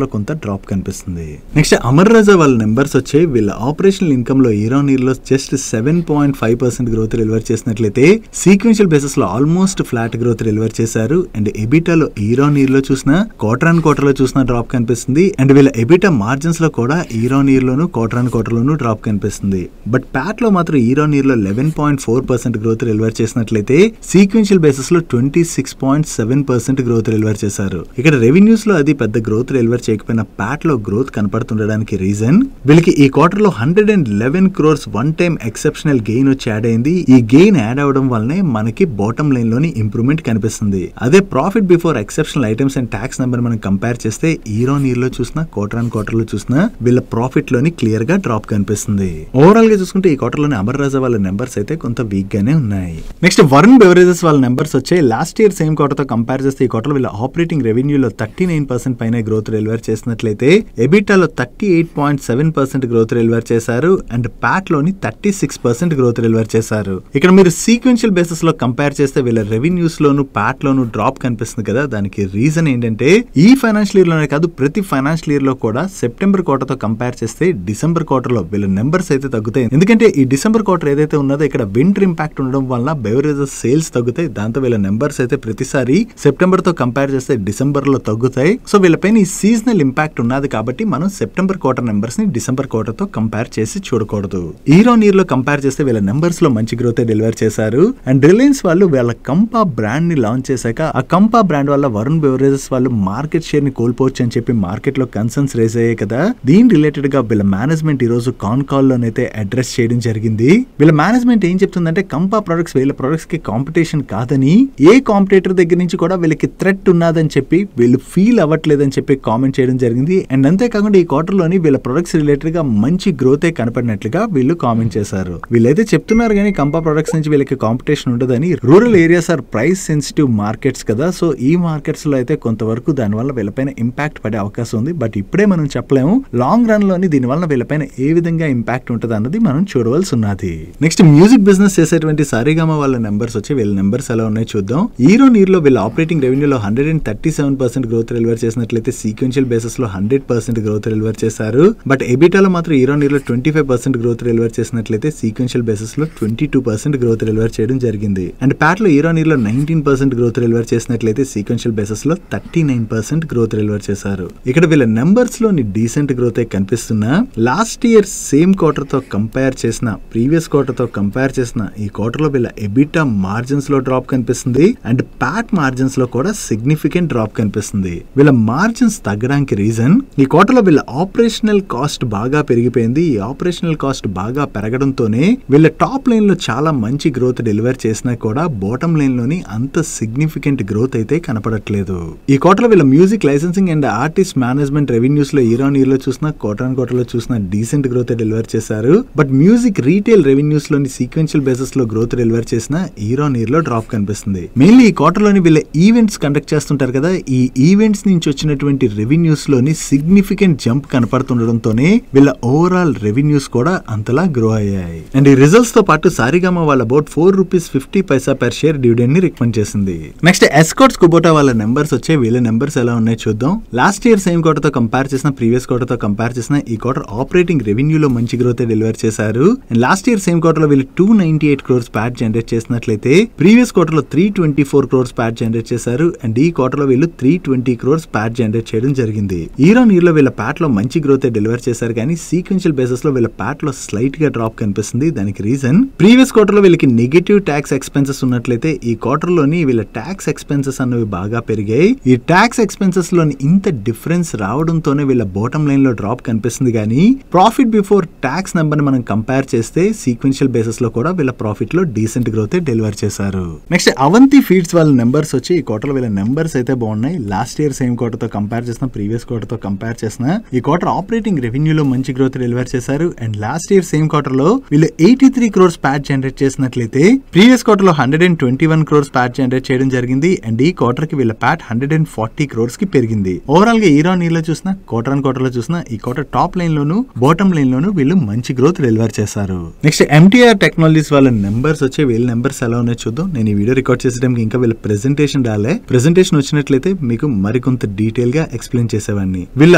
లో కొంత డ్రాప్ కనిపిస్తుంది. నెక్స్ట్ అమర్ రాజా వాళ్ళ నెంబర్స్ వచ్చాయి. వీళ్ళ ఆపరేషనల్ ఇన్కమ్ లో ఇయర్ ఆన్ ఇయర్ లో జస్ట్ 7.5% గ్రోత్ డెలివర్ చేసినట్లయితే సీక్వెన్షియల్ బేసిస్ లో ఆల్మోస్ట్ ఫ్లాట్ గ్రోత్ డెలివర్ చేశారు. అండ్ ఎబిటాలో ఇయర్ ఆన్ ఇయర్ లో చూసినా, క్వార్టర్ ఆన్ క్వార్టర్ లో చూసినా డ్రాప్ కనిపిస్తుంది. అండ్ వీళ్ళ ఎబిటా మార్జిన్స్ లో కూడా year on year loan quarter on quarter loan drop కనిపిస్తుంది. బట్ ప్యాట్ లో మాత్రం ఇయర్ ఆన్ ఇయర్ లో 11.4% గ్రోత్ డెలివర్ చేసినట్లయితే సీక్వెన్షియల్ బేసిస్ లో 26.7% గ్రోత్ డెలివర్ చేశారు. ఇక్కడ రెవెన్యూస్ లో అది పెద్ద గ్రోత్ డెలివర్ చేయకపోయినా ప్యాట్ లో గ్రోత్ కనపడుతుండడానికి రీజన్ వీళ్ళకి ఈ క్వార్టర్ లో 111 crores one time exceptional gain వచ్చి యాడ్ అయింది. ఈ గెయిన్ యాడ్ అవడం వల్లనే మనకి బాటమ్ లైన్ లోని ఇంప్రూవ్మెంట్ కనిపిస్తుంది. అదే profit before exceptional items and tax number మనం కంపేర్ చేస్తే ఇయర్ ఆన్ ఇయర్ లో చూసినా, క్వార్టర్ ఆన్ క్వార్టర్ లో చూసినా వీళ్ళ ప్రాఫిట్ లోని క్లియర్ గా డ్రాప్ కనిపిస్తుంది. ఓవరాల్ గా చూసుకుంటే ఈ క్వార్టర్ లోని అమర్ రాజా వాళ్ళ నెంబర్స్ అయితే కొంత వీక్ గానే ఉన్నాయి. నెక్స్ట్ వరుణ్ బెవరేజెస్ వాళ్ళ నెంబర్స్ వచ్చాయి. లాస్ట్ ఇయర్ సేమ్ క్వార్టర్ తో కంపేర్ చేస్తే ఈ క్వార్టర్ వీళ్ళ ఆపరేటింగ్ రెవెన్యూలో 39% పైన గ్రోత్ డెలివర్ చేసినట్లయితే ఎబిటాలో 38.7% గ్రోత్ డెలివర్ చేశారు. అండ్ ప్యాట్ లోని 36% గ్రోత్ డెలివర్ చేశారు. ఇక్కడ మీరు సీక్వెన్షియల్ బేసిస్ లో కంపేర్ చేస్తే వీళ్ళ రెవెన్యూస్ లోను ప్యాట్ లోను డ్రాప్ కనిపిస్తుంది కదా. దానికి రీజన్ ఏంటంటే ఈ ఫైనాన్షియల్ ఇయర్ లోనే కాదు, ప్రతి ఫైనాన్షియల్ ఇయర్ లో కూడా సెప్టెంబర్ క్వార్టర్ తో కంపేర్ చేస్తే డిసెంబర్ క్వార్టర్ లో వీళ్ళ నెంబర్స్ అయితే తగ్గుతాయి. ఎందుకంటే ఈ డిసెంబర్ క్వార్టర్ ఏదైతే ఉన్నదో ఇక్కడ వింటర్ ఇంపాక్ట్ ఉండడం వల్ల బెవరేజెస్ సేల్స్ తగ్గుతాయి. దాంతో వీళ్ళ నెంబర్స్ అయితే ప్రతిసారి సెప్టెంబర్ తో కంపేర్ చేస్తే డిసెంబర్ లో తగ్గుతాయి. సో వీళ్ళపైన ఈ సీజనల్ ఇంపాక్ట్ ఉన్నది కాబట్టి మనం సెప్టెంబర్ క్వార్టర్ నెంబర్స్ ని డిసెంబర్ క్వార్టర్ తో కంపేర్ చేసి చూడకూడదు. ఇయర్ ఆన్ ఇయర్ లో కంపేర్ చేస్తే వీళ్ళ నెంబర్స్ లో మంచి గ్రోత్ డెలివర్ చేశారు. అండ్ రిలయన్స్ వాళ్ళు వీళ్ళ కంపా బ్రాండ్ ని లాంచ్ చేశాక ఆ కంపా బ్రాండ్ వల్ల వరుణ్ బెవరేజెస్ వాళ్ళు మార్కెట్ షేర్ ని కోల్పోవచ్చు అని చెప్పి మార్కెట్ లో కన్సర్న్స్ రేజ్ అయ్యాయి కదా. దీని రిలేటెడ్ గా వీళ్ళ మేనేజ్మెంట్ ఈ రోజు కాన్ కాల్ లోనైతే అడ్రస్ చేయడం జరిగింది. వీళ్ళ మేనేజ్మెంట్ ఏం చెప్తుందంటే కంపా ప్రొడక్ట్స్ వీళ్ళ ప్రొడక్ట్స్ కి కాంపిటీషన్ కాదని, ఏ కాంపిటేటర్ దగ్గర నుంచి కూడా వీళ్ళకి థ్రెట్ ఉన్నదని చెప్పి వీళ్ళు ఫీల్ అవ్వట్లేదని చెప్పి కామెంట్ చేయడం జరిగింది. అండ్ అంతేకాకుండా ఈ క్వార్టర్ లోని వీళ్ళ ప్రొడక్ట్స్ రిలేటెడ్ గా మంచి గ్రోత్ కనపడినట్లుగా వీళ్ళు కామెంట్ చేశారు. వీళ్ళైతే చెప్తున్నారు కానీ కంపా ప్రొడక్ట్స్ నుంచి వీళ్ళకి కాంపిటీషన్ ఉండదని. Rural areas are price sensitive markets కదా. సో ఈ మార్కెట్స్ లో అయితే కొంతవరకు దానివల్ల వీళ్ళపైన ఇంపాక్ట్ పడే అవకాశం ఉంది. బట్ ఇప్పుడే మనం చెప్పలేము లాంగ్ రన్ లోని దీనివల్ల వీళ్ళపైన ఏ విధంగా ఇంపాక్ట్ ఉంటుంది అన్నది మనం చూడవలసి ఉన్నది. నెక్స్ట్ మ్యూజిక్ బిజినెస్ చేసేటువంటి సారీగామా వాళ్ళ నెంబర్స్ వచ్చి వీళ్ళ నెంబర్స్ ఎలా ఉన్నాయి చూద్దాం. ఇయర్ లో వీళ్ళ ఆపరేటింగ్ రెవెన్యూలో 137% గ్రోత్ డెలివర్ చేసినట్లయితే సీక్వెన్షియల్ బేసిస్ లో 100% గ్రోత్ డెలివర్ చేశారు. బట్ ఎబిటాలో మాత్రం ఇయర్ లో 25% గ్రోత్ డెలివర్ చేసినట్లయితే సీక్వెన్షియల్ బేసిస్ లో 22% గ్రోత్ డెలివర్ చేయడం జరిగింది. అండ్ ప్యాట్ లో ఇయర్ లో 19% గ్రోత్ డెలివర్ చేసినట్లయితే సీక్వెన్షియల్ బేసిస్ లో 39% గ్రోత్ డెలివర్ చేశారు. ఇక్కడ వీళ్ళ నెంబర్స్ లోని డీసెంట్ గ్రోత్ కనిపిస్తున్నా లాస్ట్ ఇయర్ సేమ్ క్వార్టర్ తో కంపేర్ చేసిన ప్రీవియస్ క్వార్టర్ తో కంపేర్ చేసిన ఈ క్వార్టర్ లో వీళ్ళ ఎబిటా మార్జిన్స్ లో డ్రాప్ కనిపిస్తుంది అండ్ ప్యాట్ మార్జిన్స్ లో కూడా సిగ్నిఫికెంట్ డ్రాప్ కనిపిస్తుంది. వీళ్ళ మార్జిన్స్ తగ్గడానికి రీజన్ ఈ క్వార్టర్ లో వీళ్ళ ఆపరేషనల్ కాస్ట్ బాగా పెరిగిపోయింది. ఈ ఆపరేషనల్ కాస్ట్ బాగా పెరగడంతోనే వీళ్ళ టాప్ లైన్ లో చాలా మంచి గ్రోత్ డెలివర్ చేసినా కూడా బాటమ్ లైన్ లోని అంత సిగ్నిఫికెంట్ గ్రోత్ అయితే కనపడట్లేదు. ఈ క్వార్టర్ లో వీళ్ళ music licensing and artist management revenues లో ఇయర్ లో చూసిన క్వార్టర్ లో చూసిన డీసెంట్ గ్రోత్ డెలివర్ చేశారు. బట్ మ్యూజిక్ రీటైల్ రెవెన్యూస్ లోని సీక్వెన్షియల్ బేసిస్ లో గ్రోత్ డెలివర్ చేసిన ఇయర్ లో డ్రాప్ కనిపిస్తుంది. మెయిన్లీ ఈ క్వార్టర్ లోని వీళ్ళ ఈవెంట్స్ కండక్ట్ చేస్తుంటారు కదా, ఈ ఈవెంట్స్ నుంచి వచ్చినటువంటి రెవెన్యూస్ లోని సిగ్నిఫికెంట్ జంప్ కనపడుతుండడంతోనే వీళ్ళ ఓవరాల్ రెవెన్యూస్ కూడా అంతలా గ్రో అయ్యాయి. అండ్ ఈ రిజల్ట్స్ తో పాటు సారిగామా వాళ్ళ అబౌట్ ₹4.50 పర్ షేర్ డివిడెండ్ ని రికమెండ్ చేసింది. నెక్స్ట్ ఎస్కార్ట్స్ కుబోటా వాళ్ళ నెంబర్స్ వచ్చే వీళ్ళ నెంబర్స్ ఎలా ఉన్నాయి చూద్దాం. లాస్ట్ ఇయర్ సేమ్ క్వార్టర్ తో కంపేర్ చేసిన ప్రీవియస్ క్వార్టర్ తో కంపేర్ చేసిన ఈ క్వార్టర్ ఆపరేటింగ్ రెవెన్యూలో మంచి గ్రోత్ డెలివర్ చేశారు. And last year same quarter లో వీళ్ళు 298 crores ప్యాట్ జనరేట్ చేసినట్లయితే ప్రీవియస్ క్వార్టర్ లో 324 crores ప్యాట్ జనరేట్ చేశారు. అండ్ ఈ క్వార్టర్ లో వీళ్ళు 320 crores ప్యాట్ జనరేట్ చేయడం జరిగింది. ఇయర్ లో వీళ్ళ ప్యాట్ లో మంచి గ్రోత్ డెలివర్ చేశారు కానీ సీక్వెన్షియల్ బేసిస్ లో వీళ్ళ ప్యాట్ లో స్లైట్ గా డ్రాప్ కనిపిస్తుంది. దానికి రీజన్ ప్రీవియస్ క్వార్టర్ లో వీళ్ళకి నెగటివ్ ట్యాక్స్ ఎక్స్పెన్సెస్ ఉన్నట్లయితే ఈ క్వార్టర్ లోని వీళ్ళ ట్యాక్స్ ఎక్స్పెన్సెస్ అనేవి బాగా పెరిగాయి. ఈ ట్యాక్స్ ఎక్స్పెన్సెస్ లోని ఇంత డిఫరెన్స్ రావడంతోనే వీళ్ళ బాటమ్ లైన్ లో డ్రాప్ కనిపిస్తుంది కానీ ప్రాఫిట్ బిఫోర్ ట్యాక్స్ నెంబర్ ని మనం కంపేర్ చేస్తే సీక్వెన్షియల్ బేసిస్ లో కూడా వీళ్ళ ప్రాఫిట్ లో డీసెంట్ గ్రోత్ డెలివర్ చేశారు. నెక్స్ట్ అవంతి ఫీడ్స్ వాళ్ళ నెంబర్స్ వచ్చి ఈ క్వార్టర్ లో వీళ్ళ నెంబర్స్ అయితే బాగున్నాయి. లాస్ట్ ఇయర్ సేమ్ క్వార్టర్ తో కంపేర్ చేసిన ప్రీవియస్ క్వార్టర్ తో కంపేర్ చేసిన ఈ క్వార్టర్ ఆపరేటింగ్ రెవెన్యూలో మంచి గ్రోత్ డెలివర్ చేశారు. And last year same quarter లో వీళ్ళు 83 crores ప్యాట్ జనరేట్ చేసినట్లయితే ప్రీవియస్ క్వార్టర్ లో 121 crores ప్యాట్ జనరేట్ చేయడం జరిగింది. అండ్ ఈ క్వార్టర్ కి వీళ్ళ ప్యాట్ 140 crores కి పెరిగింది. ఓవరాల్ గా ఇయర్ లో చూసిన క్వార్టర్ లో చూసిన ఈ క్వార్టర్ టాప్ లైన్ లోను బాటమ్ లైన్ లోను వీళ్ళు మంచి గ్రోత్ డెలివర్ చేశారు. నెక్స్ట్ ఎంటీఆర్ టెక్నాలజీస్ వాళ్ళ నెంబర్స్ వచ్చే వీళ్ళ నెంబర్స్ ఎలా ఉన్నాయో చూద్దాం. నేను ఈ వీడియో రికార్డ్ చేసేటప్పుడు ఇంకా వీళ్ళ ప్రెజెంటేషన్ రాలే. ప్రెజెంటేషన్ వచ్చినట్లయితే మీకు మరికొంత డీటెయిల్ గా ఎక్స్ప్లెయిన్ చేసేవాడిని. వీళ్ళ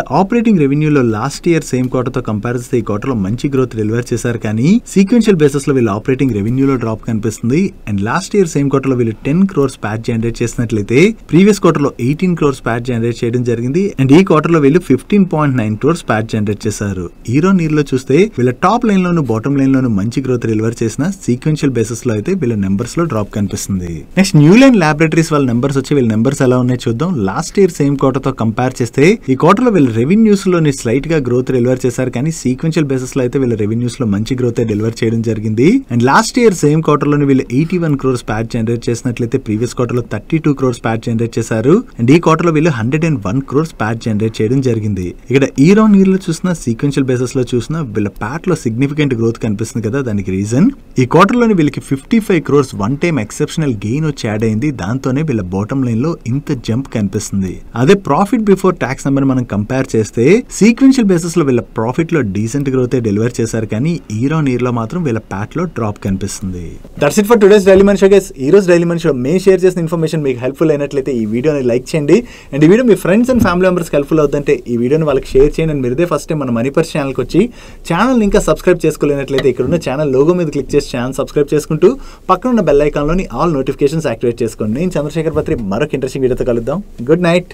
ఆపరేటింగ్ రెవెన్యూలో లాస్ట్ ఇయర్ సేమ్ క్వార్టర్ తో కంపేర్ చేస్తే ఈ క్వార్టర్ లో మంచి గ్రోత్ డెలివర్ చేశారు కానీ సీక్వెన్షియల్ బేసిస్ లో వీళ్ళ ఆపరేటింగ్ రెవెన్యూలో డ్రాప్ కనిపిస్తుంది. And last year same quarter లో వీళ్ళు 10 crores ప్యాట్ జనరేట్ చేసినట్లయితే ప్రీవియస్ క్వార్టర్ లో 18 crores ప్యాట్ జనరేట్ చేయడం జరిగింది. అండ్ ఈ క్వార్టర్ లో వీళ్ళు 15.9 crores ప్యాట్ జనరేట్ చేశారు. ఇయర్ లో చూస్తే వీళ్ళ టాప్ లైన్ లోను బాటమ్ లైన్ లోను మంచి గ్రోత్ డెలివర్ చేసిన సీక్వెన్షియల్ బేసిస్ లో అయితే వీళ్ళ నెంబర్స్ లో డ్రాప్ కనిపిస్తుంది. నెక్స్ట్ న్యూ లైన్ ల్యాబొరేటరీస్ వాళ్ళ నెంబర్స్ వచ్చి వీళ్ళ నెంబర్స్ ఎలా ఉన్నాయి చూద్దాం. లాస్ట్ ఇయర్ సేమ్ క్వార్టర్ తో కంపేర్ చేస్తే ఈ క్వార్టర్ లో వీళ్ళ రెవెన్యూస్ లోని స్లైట్ గా గ్రోత్ డెలివర్ చేశారు కానీ సీక్వెన్షియల్ బేసిస్ లో అయితే వీళ్ళ రెవెన్యూస్ లో మంచి గ్రోత్ డెలివర్ చేయడం జరిగింది. And last year same quarter లోని వీళ్ళు 81 crores ప్యాట్ జనరేట్ చేసినట్లయితే ప్రీవియస్ క్వార్టర్ లో 32 crores ప్యాట్ జనరేట్ చేశారు. అండ్ ఈ క్వార్టర్ లో వీళ్ళు 101 crores ప్యాట్ జనరేట్ చేయడం జరిగింది. ఇక్కడ ఇయర్ లో చూసిన సీక్వెన్షియల్ బేసిస్ లో చూసిన వీళ్ళ ప్యాట్ లో సిగ్నిఫికెంట్ గ్రోత్ కనిపిస్తుంది కదా. దానికి రీజన్ ఈ క్వార్టర్ లోని వీళ్ళకి 55 crores one time exceptional gain వచ్చి యాడ్ అయింది. దాంతోనే వీళ్ళ బాటమ్ లైన్ లో ఇంత జంప్ కనిపిస్తుంది. అదే ప్రాఫిట్ బిఫోర్ ట్యాక్స్ నెంబర్ మనం కంపేర్ చేస్తే సీక్వెన్షియల్ బేసిస్ లో వీళ్ళ ప్రాఫిట్ లో డీసెంట్ గ్రోత్ డెలివర్ చేశారు కానీ ఇయర్ లో మాత్రం వీళ్ళ ప్యాట్ లో డ్రాప్ కనిపిస్తుంది. That's it for today's daily money show guys. ఈ రోజు డైలీ మనీ షో మేము షేర్ చేసిన ఇన్ఫర్మేషన్ మీకు హెల్ప్ఫుల్ అయినట్లయితే ఈ వీడియోని లైక్ చేయండి. అండ్ ఈ video me friends and family members helpful అవుతుంటే ఈ వీడియోని వాళ్ళకి షేర్ చేయండి. అండ్ మీరుదే ఫస్ట్ టైం మన మనీ పర్స్ ఛానల్కి వచ్చి ఛానల్ ఇంకా సబ్స్క్రైబ్ చేసుకోలేనట్లయితే ఇక్కడ ఉన్న ఛానల్ లోగో మీద క్లిక్ చేసి ఛానల్ సబ్స్క్రైబ్ చేసుకుంటూ పక్కన ఉన్న బెల్ ఐకాన్ లోని ఆల్ నోటిఫికేషన్స్ యాక్టివేట్ చేసుకోండి. నేను చంద్రశేఖర్ పత్రి మరొక ఇంట్రెస్టింగ్ వీడియోతో కలుద్దాం. Good night.